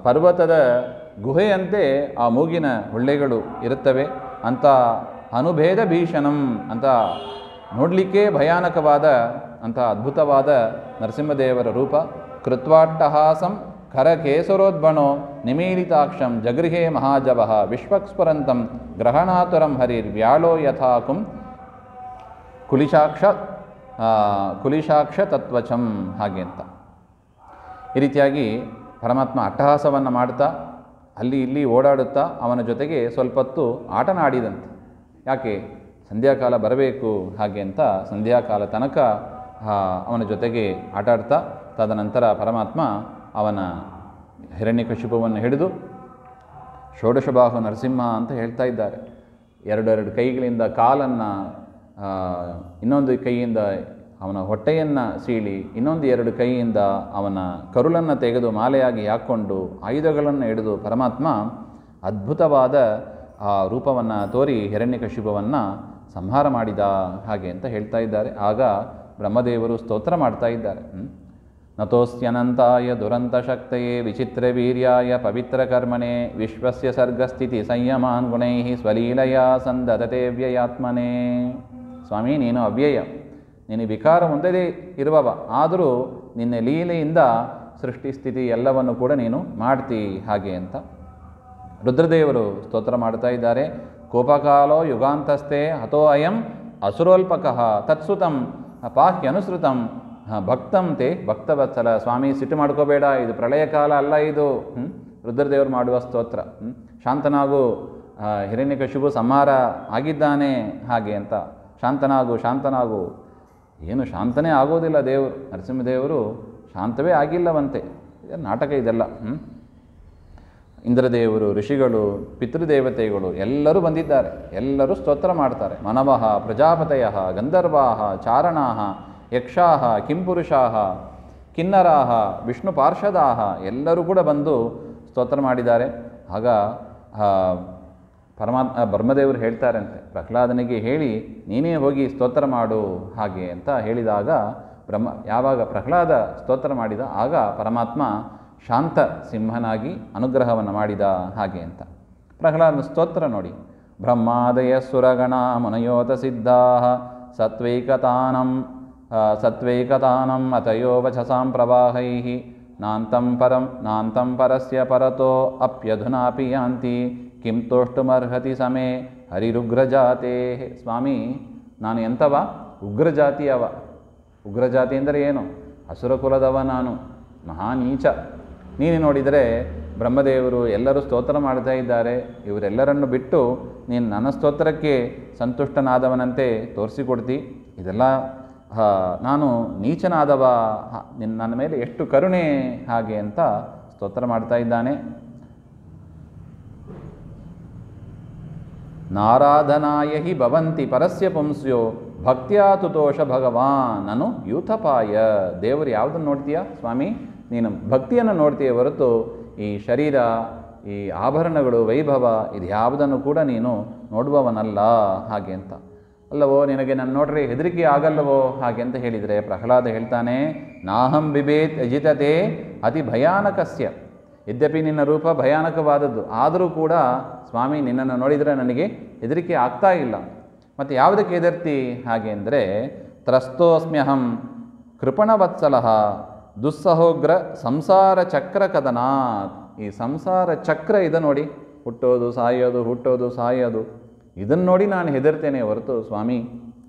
ಪರ್ವತದ ಗುಹೆಯಂತೆ ಆ ಮೂಗಿನ ಹೊಳ್ಳೆಗಳು ಇರುತ್ತವೆ. ಅಂಥ ಅನುಭೇದ ಭೀಷಣಂ, ಅಂತ ನೋಡಲಿಕ್ಕೆ ಭಯಾನಕವಾದ ಅಂಥ ಅದ್ಭುತವಾದ ನರಸಿಂಹದೇವರ ರೂಪ. ಕೃತ್ವಾಟ್ಟಹಾಸಂ ಖರಕೇಸರೋದ್ಭಣೋ ನಿಮೀಲಿತಾಕ್ಷಂ ಜಗೃಹೇ ಮಹಾಜವಃ ವಿಶ್ವಕ್ಸ್ಫುರಂತಂ ಗ್ರಹಣಾತುರಂ ಹರಿರ್ವ್ಯಾಳೋ ಯಥಾಕುಂ ಕುಲಿಶಾಕ್ಷ ತತ್ವಚಂ, ಹಾಗೆ ಅಂತ. ಈ ರೀತಿಯಾಗಿ ಪರಮಾತ್ಮ ಅಟ್ಟಹಾಸವನ್ನು ಮಾಡ್ತಾ ಅಲ್ಲಿ ಇಲ್ಲಿ ಓಡಾಡುತ್ತಾ ಅವನ ಜೊತೆಗೆ ಸ್ವಲ್ಪ ಹೊತ್ತು ಆಟನಾಡಿದಂತೆ. ಯಾಕೆ? ಸಂಧ್ಯಾಕಾಲ ಬರಬೇಕು ಹಾಗೆ ಅಂತ ಸಂಧ್ಯಾಕಾಲ ತನಕ ಅವನ ಜೊತೆಗೆ ಆಟಾಡ್ತಾ, ತದನಂತರ ಪರಮಾತ್ಮ ಅವನ ಹಿರಣ್ಯಕಶಿಪುವನ್ನು ಹಿಡಿದು ಷೋಡಶಬಾಹು ನರಸಿಂಹ ಅಂತ ಹೇಳ್ತಾ ಇದ್ದಾರೆ. ಎರಡೆರಡು ಕೈಗಳಿಂದ ಕಾಲನ್ನು, ಇನ್ನೊಂದು ಕೈಯಿಂದ ಅವನ ಹೊಟ್ಟೆಯನ್ನು ಸೀಳಿ, ಇನ್ನೊಂದು ಎರಡು ಕೈಯಿಂದ ಅವನ ಕರುಳನ್ನು ತೆಗೆದು ಮಾಲೆಯಾಗಿ ಹಾಕ್ಕೊಂಡು ಆಯುಧಗಳನ್ನು ಹಿಡಿದು ಪರಮಾತ್ಮ ಅದ್ಭುತವಾದ ಆ ರೂಪವನ್ನು ತೋರಿ ಹಿರಣ್ಯಕಶಿಪುವನ್ನು ಸಂಹಾರ ಮಾಡಿದ ಹಾಗೆ ಅಂತ ಹೇಳ್ತಾ ಇದ್ದಾರೆ. ಆಗ ಬ್ರಹ್ಮದೇವರು ಸ್ತೋತ್ರ ಮಾಡ್ತಾ ಇದ್ದಾರೆ. ನತೋಸ್ತ್ಯನಂತಾಯ ದುರಂತಶಕ್ತಯೇ ವಿಚಿತ್ರವೀರ್ಯಾಯ ಪವಿತ್ರಕರ್ಮಣೆ ವಿಶ್ವಸ್ಯ ಸರ್ಗಸ್ಥಿತಿ ಸಂಯಮಾನ್ ಗುಣೈಃ ಸ್ವಲೀಲಯ ಸಂದದತೆ ವ್ಯಯಾತ್ಮನೇ. ಸ್ವಾಮಿ, ನೀನು ಅವ್ಯಯ, ನೀನು ವಿಕಾರ ಮುಂದೆ ಇರುವವ, ಆದರೂ ನಿನ್ನ ಲೀಲೆಯಿಂದ ಸೃಷ್ಟಿ ಸ್ಥಿತಿ ಎಲ್ಲವನ್ನು ಕೂಡ ನೀನು ಮಾಡ್ತೀ ಹಾಗೆ ಅಂತ ರುದ್ರದೇವರು ಸ್ತೋತ್ರ ಮಾಡ್ತಾ ಇದ್ದಾರೆ. ಕೋಪಕಾಲೋ ಯುಗಾಂತಸ್ಥೆ ಹತೋ ಅಯಂ ಅಸುರೋಲ್ಪಕಃ ತತ್ಸುತಂ ಪಾಹ್ಯನುಸೃತಂ ಭಕ್ತಂ ತೇ ಭಕ್ತವತ್ಸಲ. ಸ್ವಾಮಿ, ಸಿಟ್ಟು ಮಾಡ್ಕೋಬೇಡ, ಇದು ಪ್ರಳಯ ಕಾಲ ಅಲ್ಲ, ಇದು ರುದ್ರದೇವರು ಮಾಡುವ ಸ್ತೋತ್ರ. ಶಾಂತನಾಗು, ಹಿರಣ್ಯಕಶಿಪು ಸಂಹಾರ ಆಗಿದ್ದಾನೆ ಹಾಗೆ ಅಂತ. ಶಾಂತನಾಗು. ಏನು ಶಾಂತನೇ ಆಗೋದಿಲ್ಲ ದೇವರು, ನರಸಿಂಹದೇವರು ಶಾಂತವೇ ಆಗಿಲ್ಲವಂತೆ. ನಾಟಕ ಇದೆಲ್ಲ. ಇಂದ್ರದೇವರು, ಋಷಿಗಳು, ಪಿತೃದೇವತೆಗಳು ಎಲ್ಲರೂ ಬಂದಿದ್ದಾರೆ. ಎಲ್ಲರೂ ಸ್ತೋತ್ರ ಮಾಡ್ತಾರೆ. ಮನವಃ, ಪ್ರಜಾಪತಯ, ಗಂಧರ್ವಾಹ, ಚಾರಣಾಹ, ಯಕ್ಷಾಹ, ಕಿಂಪುರುಷಾಹ, ಕಿನ್ನರಾಹ, ವಿಷ್ಣು ಪಾರ್ಷದಾಹ ಎಲ್ಲರೂ ಕೂಡ ಬಂದು ಸ್ತೋತ್ರ ಮಾಡಿದ್ದಾರೆ. ಆಗ ಬ್ರಹ್ಮದೇವರು ಹೇಳ್ತಾರಂತೆ, ಪ್ರಹ್ಲಾದನಿಗೆ ಹೇಳಿ ನೀನೇ ಹೋಗಿ ಸ್ತೋತ್ರ ಮಾಡು ಹಾಗೆ ಅಂತ ಹೇಳಿದಾಗ ಯಾವಾಗ ಪ್ರಹ್ಲಾದ ಸ್ತೋತ್ರ ಮಾಡಿದ ಆಗ ಪರಮಾತ್ಮ ಶಾಂತ ಸಿಂಹನಾಗಿ ಅನುಗ್ರಹವನ್ನು ಮಾಡಿದ ಹಾಗೆ ಅಂತ. ಪ್ರಹ್ಲಾದನ ಸ್ತೋತ್ರ ನೋಡಿ. ಬ್ರಹ್ಮಾದಯ ಸುರಗಣ ಮುನಯೋತ ಸಿದ್ಧಾ ಸತ್ವೈಕತಾನಂ ಅತಯೋ ವಚಸಾಂ ಪ್ರವಾಹೈ ನಾಂತಂ ಪರಸ್ಯ ಪರತೋ ಅಪ್ಯಧುನಾಪಿ ಯಾಂತಿ ಕಿಂ ತೋಷ್ಟುಮರ್ಹತಿ ಸಮೇ ಹರಿರುಗ್ರಜಾತೆ. ಸ್ವಾಮಿ, ನಾನು ಎಂಥವ? ಉಗ್ರಜಾತಿಯವ. ಉಗ್ರಜಾತಿ ಅಂದರೆ ಏನು? ಅಸುರ ಕುಲದವ ನಾನು, ಮಹಾನೀಚ. ನೀನು ನೋಡಿದರೆ ಬ್ರಹ್ಮದೇವರು ಎಲ್ಲರೂ ಸ್ತೋತ್ರ ಮಾಡ್ತಾ ಇದ್ದಾರೆ. ಇವರೆಲ್ಲರನ್ನು ಬಿಟ್ಟು ನೀನು ನನ್ನ ಸ್ತೋತ್ರಕ್ಕೆ ಸಂತುಷ್ಟನಾದವನಂತೆ ತೋರಿಸಿಕೊಡ್ತಿ. ಇದೆಲ್ಲ ನಾನು ನೀಚನಾದವ, ನನ್ನ ಮೇಲೆ ಎಷ್ಟು ಕರುಣೆ ಹಾಗೆ ಅಂತ ಸ್ತೋತ್ರ ಮಾಡ್ತಾ ಇದ್ದಾನೆ. ನಾರಾಧನಾಯ ಹಿ ಭವಂತಿ ಪರಸ್ಯ ಪುಂಸ್ಯೋ ಭಕ್ತ್ಯಾ ತುತೋಷ ಭಗವಾನ್ ನನು ಯೂಥಪಾಯ. ದೇವರು ಯಾವುದನ್ನು ನೋಡ್ತೀಯ ಸ್ವಾಮಿ? ನೀನು ಭಕ್ತಿಯನ್ನು ನೋಡ್ತೀಯ ಹೊರತು ಈ ಶರೀರ, ಈ ಆಭರಣಗಳು, ವೈಭವ ಇದು ಯಾವುದನ್ನು ಕೂಡ ನೀನು ನೋಡುವವನಲ್ಲ ಹಾಗೆ ಅಂತ. ಅಲ್ಲವೋ, ನಿನಗೆ ನಾನು ನೋಡ್ರೆ ಹೆದರಿಕೆ ಆಗಲ್ಲವೋ ಹಾಗೆ ಅಂತ ಹೇಳಿದರೆ ಪ್ರಹ್ಲಾದ ಹೇಳ್ತಾನೆ, ನಾಹಂ ಬಿಬೇತ್ ಅಜಿತತೆ ಅತಿ ಭಯಾನಕಸ್ಯ. ಯದ್ಯಪಿ ನಿನ್ನ ರೂಪ ಭಯಾನಕವಾದದ್ದು, ಆದರೂ ಕೂಡ ಸ್ವಾಮಿ ನಿನ್ನನ್ನು ನೋಡಿದರೆ ನನಗೆ ಹೆದರಿಕೆ ಆಗ್ತಾ ಇಲ್ಲ. ಮತ್ತು ಯಾವುದಕ್ಕೆ ಹೆದರ್ತಿ ಹಾಗೆ ಅಂದರೆ, ತ್ರಸ್ತೋಸ್ಮ್ಯಹಂ ಕೃಪಣವತ್ಸಲಃ ದುಸ್ಸಹೋಗ್ರ ಸಂಸಾರ ಚಕ್ರ ಕದನಾತ್. ಈ ಸಂಸಾರ ಚಕ್ರ ಇದೆ ನೋಡಿ, ಹುಟ್ಟೋದು ಸಾಯೋದು, ಹುಟ್ಟೋದು ಸಾಯೋದು, ಇದನ್ನು ನೋಡಿ ನಾನು ಹೆದರ್ತೇನೆ ಹೊರತು ಸ್ವಾಮಿ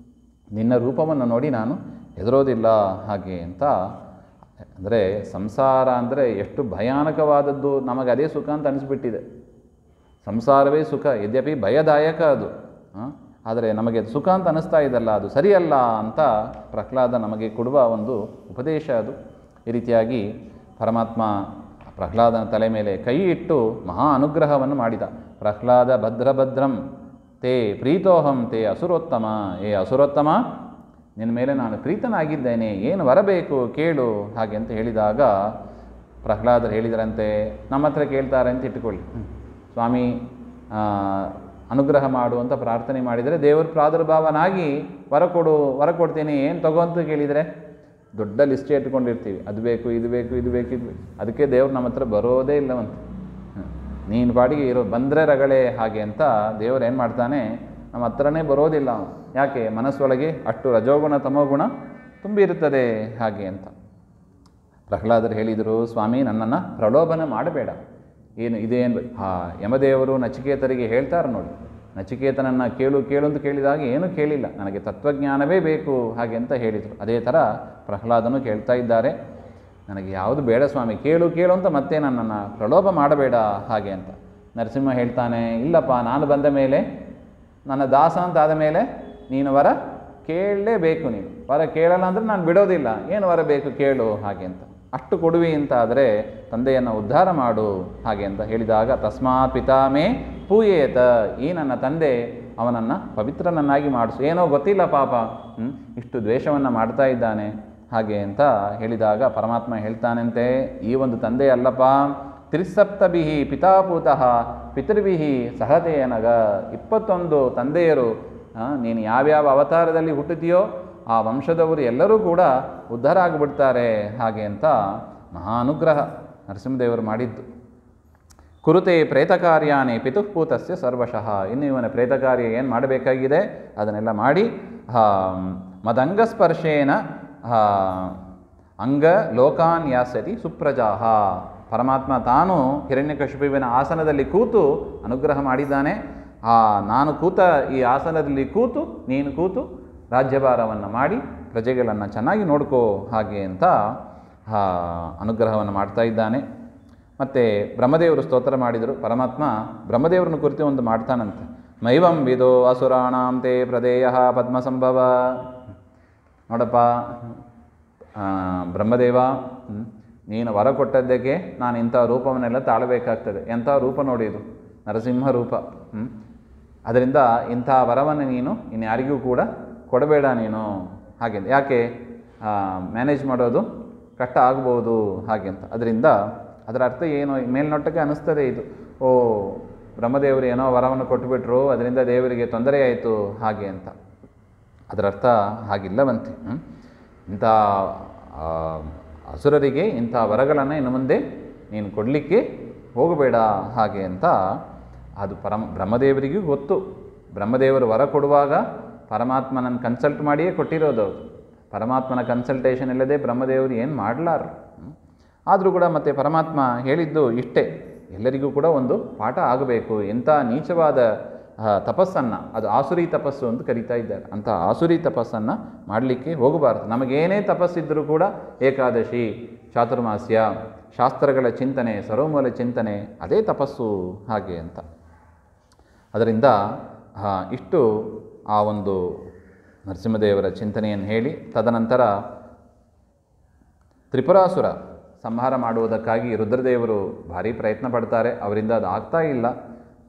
ನಿನ್ನ ರೂಪವನ್ನು ನೋಡಿ ನಾನು ಹೆದರೋದಿಲ್ಲ ಹಾಗೆ ಅಂತ. ಅಂದರೆ ಸಂಸಾರ ಅಂದರೆ ಎಷ್ಟು ಭಯಾನಕವಾದದ್ದು, ನಮಗೆ ಅದೇ ಸುಖ ಅಂತ ಅನಿಸ್ಬಿಟ್ಟಿದೆ. ಸಂಸಾರವೇ ಸುಖ, ಯದ್ಯಪಿ ಭಯದಾಯಕ ಅದು, ಆದರೆ ನಮಗೆ ಸುಖ ಅಂತ ಅನ್ನಿಸ್ತಾ ಇದಲ್ಲ, ಅದು ಸರಿಯಲ್ಲ ಅಂತ ಪ್ರಹ್ಲಾದ ನಮಗೆ ಕೊಡುವ ಒಂದು ಉಪದೇಶ ಅದು. ಈ ರೀತಿಯಾಗಿ ಪರಮಾತ್ಮ ಪ್ರಹ್ಲಾದನ ತಲೆ ಮೇಲೆ ಕೈ ಇಟ್ಟು ಮಹಾ ಅನುಗ್ರಹವನ್ನು ಮಾಡಿದ. ಪ್ರಹ್ಲಾದ ಭದ್ರಭದ್ರಂ ತೇ ಪ್ರೀತೋಹಂ ತೇ ಅಸುರೋತ್ತಮ. ಏ ಅಸುರೋತ್ತಮ, ನಿನ್ನ ಮೇಲೆ ನಾನು ಪ್ರೀತನಾಗಿದ್ದೇನೆ, ಏನು ಬರಬೇಕು ಕೇಳು ಹಾಗೆ ಅಂತ ಹೇಳಿದಾಗ ಪ್ರಹ್ಲಾದರು ಹೇಳಿದರಂತೆ, ನಮ್ಮ ಹತ್ರ ಕೇಳ್ತಾರೆ ಅಂತ ಇಟ್ಟುಕೊಳ್ಳಿ, ಸ್ವಾಮಿ ಅನುಗ್ರಹ ಮಾಡು ಅಂತ ಪ್ರಾರ್ಥನೆ ಮಾಡಿದರೆ ದೇವರು ಪ್ರಾದುರ್ಭಾವನಾಗಿ ವರ ಕೊಡ್ತೀನಿ, ಏನು ತಗೋ ಅಂತ ಕೇಳಿದರೆ ದೊಡ್ಡ ಲಿಸ್ಟೇ ಇಟ್ಕೊಂಡಿರ್ತೀವಿ, ಅದು ಬೇಕು ಇದು ಬೇಕು ಇದು ಬೇಕು ಇದು ಬೇಕು. ಅದಕ್ಕೆ ದೇವ್ರು ನಮ್ಮ ಹತ್ರ ಬರೋದೇ ಇಲ್ಲವಂತ. ನೀನು ಬಾಡಿಗೆ ಬಂದರೆ ರಗಳೆ ಹಾಗೆ ಅಂತ ದೇವರು ಏನು ಮಾಡ್ತಾನೆ, ನಮ್ಮ ಹತ್ರನೇ ಬರೋದಿಲ್ಲ. ಯಾಕೆ? ಮನಸ್ಸೊಳಗೆ ಅಷ್ಟು ರಜೋಗುಣ ತಮೋಗುಣ ತುಂಬಿರುತ್ತದೆ ಹಾಗೆ ಅಂತ. ಪ್ರಹ್ಲಾದರು ಹೇಳಿದರು, ಸ್ವಾಮಿ ನನ್ನನ್ನು ಪ್ರಲೋಭನೆ ಮಾಡಬೇಡ. ಇದೇನು ಯಮದೇವರು ನಚಿಕೇತರಿಗೆ ಹೇಳ್ತಾರೆ ನೋಡಿ, ನಚಿಕೇತನನ್ನು ಕೇಳು ಕೇಳು ಅಂತ ಕೇಳಿದಾಗ ಏನೂ ಕೇಳಿಲ್ಲ, ನನಗೆ ತತ್ವಜ್ಞಾನವೇ ಬೇಕು ಹಾಗೆ ಅಂತ ಹೇಳಿದರು. ಅದೇ ಥರ ಪ್ರಹ್ಲಾದನು ಕೇಳ್ತಾ ಇದ್ದಾರೆ, ನನಗೆ ಯಾವುದು ಬೇಡ ಸ್ವಾಮಿ, ಕೇಳು ಕೇಳು ಅಂತ ಮತ್ತೆ ನನ್ನನ್ನು ಪ್ರಲೋಭ ಮಾಡಬೇಡ ಹಾಗೆ ಅಂತ. ನರಸಿಂಹ ಹೇಳ್ತಾನೆ, ಇಲ್ಲಪ್ಪ, ನಾನು ಬಂದ ಮೇಲೆ ನನ್ನ ದಾಸ ಅಂತ ಆದ ಮೇಲೆ ನೀನು ವರ ಕೇಳಲೇಬೇಕು. ನೀನು ವರ ಕೇಳಲ್ಲ ಅಂದರೆ ನಾನು ಬಿಡೋದಿಲ್ಲ, ಏನು ವರ ಬೇಕು ಕೇಳು ಹಾಗೆ ಅಂತ. ಅಷ್ಟು ಕೊಡುವಿ ಅಂತ ಆದರೆ ತಂದೆಯನ್ನು ಉದ್ಧಾರ ಮಾಡು ಹಾಗೆ ಅಂತ ಹೇಳಿದಾಗ, ತಸ್ಮಾತ್ ಪಿತಾಮೇ ಪೂಯೇತ, ಈ ನನ್ನ ತಂದೆ ಅವನನ್ನು ಪವಿತ್ರನನ್ನಾಗಿ ಮಾಡಿಸು. ಏನೋ ಗೊತ್ತಿಲ್ಲ ಪಾಪ, ಇಷ್ಟು ದ್ವೇಷವನ್ನು ಮಾಡ್ತಾ ಇದ್ದಾನೆ ಹಾಗೆ ಅಂತ ಹೇಳಿದಾಗ ಪರಮಾತ್ಮ ಹೇಳ್ತಾನಂತೆ, ಈ ಒಂದು ತಂದೆ ಅಲ್ಲಪ್ಪ, ತ್ರಿಸಪ್ತಭಿಹಿ ಪಿತಾಪೂತಃ ಪಿತೃಭಿಹಿ ಸಹತೇನಗ. 21 ತಂದೆಯರು, ನೀನು ಯಾವ್ಯಾವ ಅವತಾರದಲ್ಲಿ ಹುಟ್ಟುತ್ತೀಯೋ ಆ ವಂಶದವರು ಎಲ್ಲರೂ ಕೂಡ ಉದ್ಧಾರ ಆಗಿಬಿಡ್ತಾರೆ ಹಾಗೆ ಅಂತ ಮಹಾ ಅನುಗ್ರಹ ನರಸಿಂಹದೇವರು ಮಾಡಿದ್ದು. ಕುರುತೆ ಪ್ರೇತ ಕಾರ್ಯಾನೇ ಪಿತುಃಪೂತಸ್ಯ ಸರ್ವಶಃ. ಇನ್ನು ಇವನ ಪ್ರೇತ ಕಾರ್ಯ ಏನು ಮಾಡಬೇಕಾಗಿದೆ ಅದನ್ನೆಲ್ಲ ಮಾಡಿ ಮದಂಗಸ್ಪರ್ಶೇನ ಅಂಗ ಲೋಕಾನ್ ಯಾಸ್ಯತಿ ಸುಪ್ರಜಾಹ. ಪರಮಾತ್ಮ ತಾನು ಹಿರಣ್ಯಕಶಿಪುವಿನ ಆಸನದಲ್ಲಿ ಕೂತು ಅನುಗ್ರಹ ಮಾಡಿದ್ದಾನೆ. ನಾನು ಕೂತ ಈ ಆಸನದಲ್ಲಿ ಕೂತು ನೀನು ಕೂತು ರಾಜ್ಯಭಾರವನ್ನು ಮಾಡಿ ಪ್ರಜೆಗಳನ್ನು ಚೆನ್ನಾಗಿ ನೋಡ್ಕೋ ಹಾಗೆ ಅಂತ ಅನುಗ್ರಹವನ್ನು ಮಾಡ್ತಾ ಇದ್ದಾನೆ. ಮತ್ತು ಬ್ರಹ್ಮದೇವರು ಸ್ತೋತ್ರ ಮಾಡಿದರು. ಪರಮಾತ್ಮ ಬ್ರಹ್ಮದೇವರನ್ನು ಕುರಿತು ಒಂದು ಮಾಡ್ತಾನಂತೆ, ಮೈವಂ ವಿದೋ ಅಸುರಾಣಾಂ ತೇ ಪ್ರದೇಯ ಪದ್ಮಸಂಭವ. ನೋಡಪ್ಪ ಬ್ರಹ್ಮದೇವ, ನೀನು ವರ ಕೊಟ್ಟದ್ದಕ್ಕೆ ನಾನು ಇಂಥ ರೂಪವನ್ನೆಲ್ಲ ತಾಳಬೇಕಾಗ್ತದೆ. ಎಂಥ ರೂಪ ನೋಡಿ ಇದು, ನರಸಿಂಹ ರೂಪ. ಅದರಿಂದ ಇಂಥ ವರವನ್ನು ನೀನು ಇನ್ಯಾರಿಗೂ ಕೂಡ ಕೊಡಬೇಡ ನೀನು ಹಾಗೆ. ಯಾಕೆ ಮ್ಯಾನೇಜ್ ಮಾಡೋದು ಕಷ್ಟ ಆಗ್ಬೋದು ಹಾಗೆ ಅಂತ. ಅದರಿಂದ ಅದರ ಅರ್ಥ ಏನು, ಮೇಲ್ನೋಟಕ್ಕೆ ಅನ್ನಿಸ್ತದೆ ಇದು, ಓ ಬ್ರಹ್ಮದೇವರು ಏನೋ ವರವನ್ನು ಕೊಟ್ಟುಬಿಟ್ರು, ಅದರಿಂದ ದೇವರಿಗೆ ತೊಂದರೆ ಆಯಿತು ಹಾಗೆ ಅಂತ. ಅದರ ಅರ್ಥ ಹಾಗಿಲ್ಲವಂತೆ. ಇಂಥ ಅಸುರರಿಗೆ ಇಂಥ ವರಗಳನ್ನು ಇನ್ನು ಮುಂದೆ ನೀನು ಕೊಡಲಿಕ್ಕೆ ಹೋಗಬೇಡ ಹಾಗೆ ಅಂತ. ಅದು ಬ್ರಹ್ಮದೇವರಿಗೂ ಗೊತ್ತು. ಬ್ರಹ್ಮದೇವರು ವರ ಕೊಡುವಾಗ ಪರಮಾತ್ಮನನ್ನು ಕನ್ಸಲ್ಟ್ ಮಾಡಿಯೇ ಕೊಟ್ಟಿರೋದು ಅವರು. ಪರಮಾತ್ಮನ ಕನ್ಸಲ್ಟೇಷನ್ ಇಲ್ಲದೆ ಬ್ರಹ್ಮದೇವರು ಏನು ಮಾಡಲಾರು. ಆದರೂ ಕೂಡ ಮತ್ತೆ ಪರಮಾತ್ಮ ಹೇಳಿದ್ದು ಇಷ್ಟೇ, ಎಲ್ಲರಿಗೂ ಕೂಡ ಒಂದು ಪಾಠ ಆಗಬೇಕು. ಎಂಥ ನೀಚವಾದ ತಪಸ್ಸನ್ನು, ಅದು ಆಸುರಿ ತಪಸ್ಸು ಅಂತ ಕರೀತಾ ಇದ್ದಾರೆ, ಅಂಥ ಆಸುರಿ ತಪಸ್ಸನ್ನು ಮಾಡಲಿಕ್ಕೆ ಹೋಗಬಾರ್ದು. ನಮಗೇನೇ ತಪಸ್ಸಿದ್ದರೂ ಕೂಡ ಏಕಾದಶಿ, ಚಾತುರ್ಮಾಸ್ಯ, ಶಾಸ್ತ್ರಗಳ ಚಿಂತನೆ, ಸರ್ವಮೂಲ ಚಿಂತನೆ ಅದೇ ತಪಸ್ಸು ಹಾಗೆ ಅಂತ. ಅದರಿಂದ ಇಷ್ಟು ಆ ಒಂದು ನರಸಿಂಹದೇವರ ಚಿಂತನೆಯನ್ನು ಹೇಳಿ, ತದನಂತರ ತ್ರಿಪುರಾಸುರ ಸಂಹಾರ ಮಾಡುವುದಕ್ಕಾಗಿ ರುದ್ರದೇವರು ಭಾರಿ ಪ್ರಯತ್ನ ಪಡ್ತಾರೆ. ಅವರಿಂದ ಅದು ಆಗ್ತಾ ಇಲ್ಲ.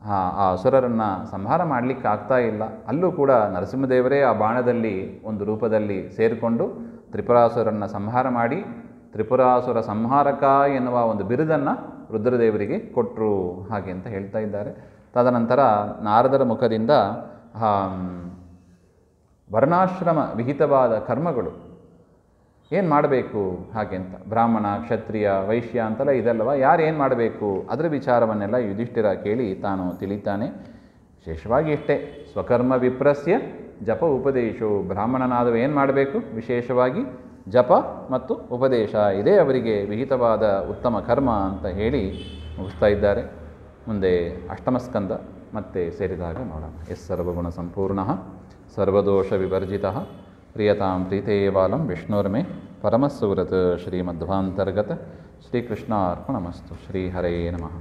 ಆ ಅಸುರರನ್ನು ಸಂಹಾರ ಮಾಡಲಿಕ್ಕೆ ಆಗ್ತಾ ಇಲ್ಲ. ಅಲ್ಲೂ ಕೂಡ ನರಸಿಂಹದೇವರೇ ಆ ಬಾಣದಲ್ಲಿ ಒಂದು ರೂಪದಲ್ಲಿ ಸೇರಿಕೊಂಡು ತ್ರಿಪುರಾಸುರನ್ನು ಸಂಹಾರ ಮಾಡಿ ತ್ರಿಪುರಾಸುರ ಸಂಹಾರಕ ಎನ್ನುವ ಒಂದು ಬಿರುದನ್ನು ರುದ್ರದೇವರಿಗೆ ಕೊಟ್ಟರು ಹಾಗೆ ಅಂತ ಹೇಳ್ತಾ ಇದ್ದಾರೆ. ತದನಂತರ ನಾರದರ ಮುಖದಿಂದ ವರ್ಣಾಶ್ರಮ ವಿಹಿತವಾದ ಕರ್ಮಗಳು ಏನು ಮಾಡಬೇಕು ಹಾಗೆ ಅಂತ, ಬ್ರಾಹ್ಮಣ, ಕ್ಷತ್ರಿಯ, ವೈಶ್ಯ ಅಂತೆಲ್ಲ ಇದಲ್ಲವ, ಯಾರು ಏನು ಮಾಡಬೇಕು ಅದರ ವಿಚಾರವನ್ನೆಲ್ಲ ಯುಧಿಷ್ಠಿರ ಕೇಳಿ ತಾನು ತಿಳಿತಾನೆ. ವಿಶೇಷವಾಗಿ ಇಷ್ಟೇ, ಸ್ವಕರ್ಮ ವಿಪ್ರಸ್ಯ ಜಪ ಉಪದೇಶೋ. ಬ್ರಾಹ್ಮಣನಾದವ ಏನು ಮಾಡಬೇಕು, ವಿಶೇಷವಾಗಿ ಜಪ ಮತ್ತು ಉಪದೇಶ, ಇದೇ ಅವರಿಗೆ ವಿಹಿತವಾದ ಉತ್ತಮ ಕರ್ಮ ಅಂತ ಹೇಳಿ ಮುಗಿಸ್ತಾ ಇದ್ದಾರೆ. ಮುಂದೆ ಅಷ್ಟಮ ಸ್ಕಂದ ಮತ್ತೆ ಸೇರಿದಾಗ ನೋಡೋಣ. ಎಸ್ ಸರ್ವಗುಣ ಸಂಪೂರ್ಣ ಸರ್ವದೋಷ ವಿವರ್ಜಿತ ಪ್ರಿಯತಾಂ ಪ್ರೀತೇವಾಲಂ ವಿಷ್ಣುರ್ಮೇ ಪರಮಸುವ್ರತ್ ಶ್ರೀಮಧ್ವಾಂತರ್ಗತ ಶ್ರೀಕೃಷ್ಣಾರ್ಪಣಮಸ್ತು. ಶ್ರೀಹರೇ ನಮಃ.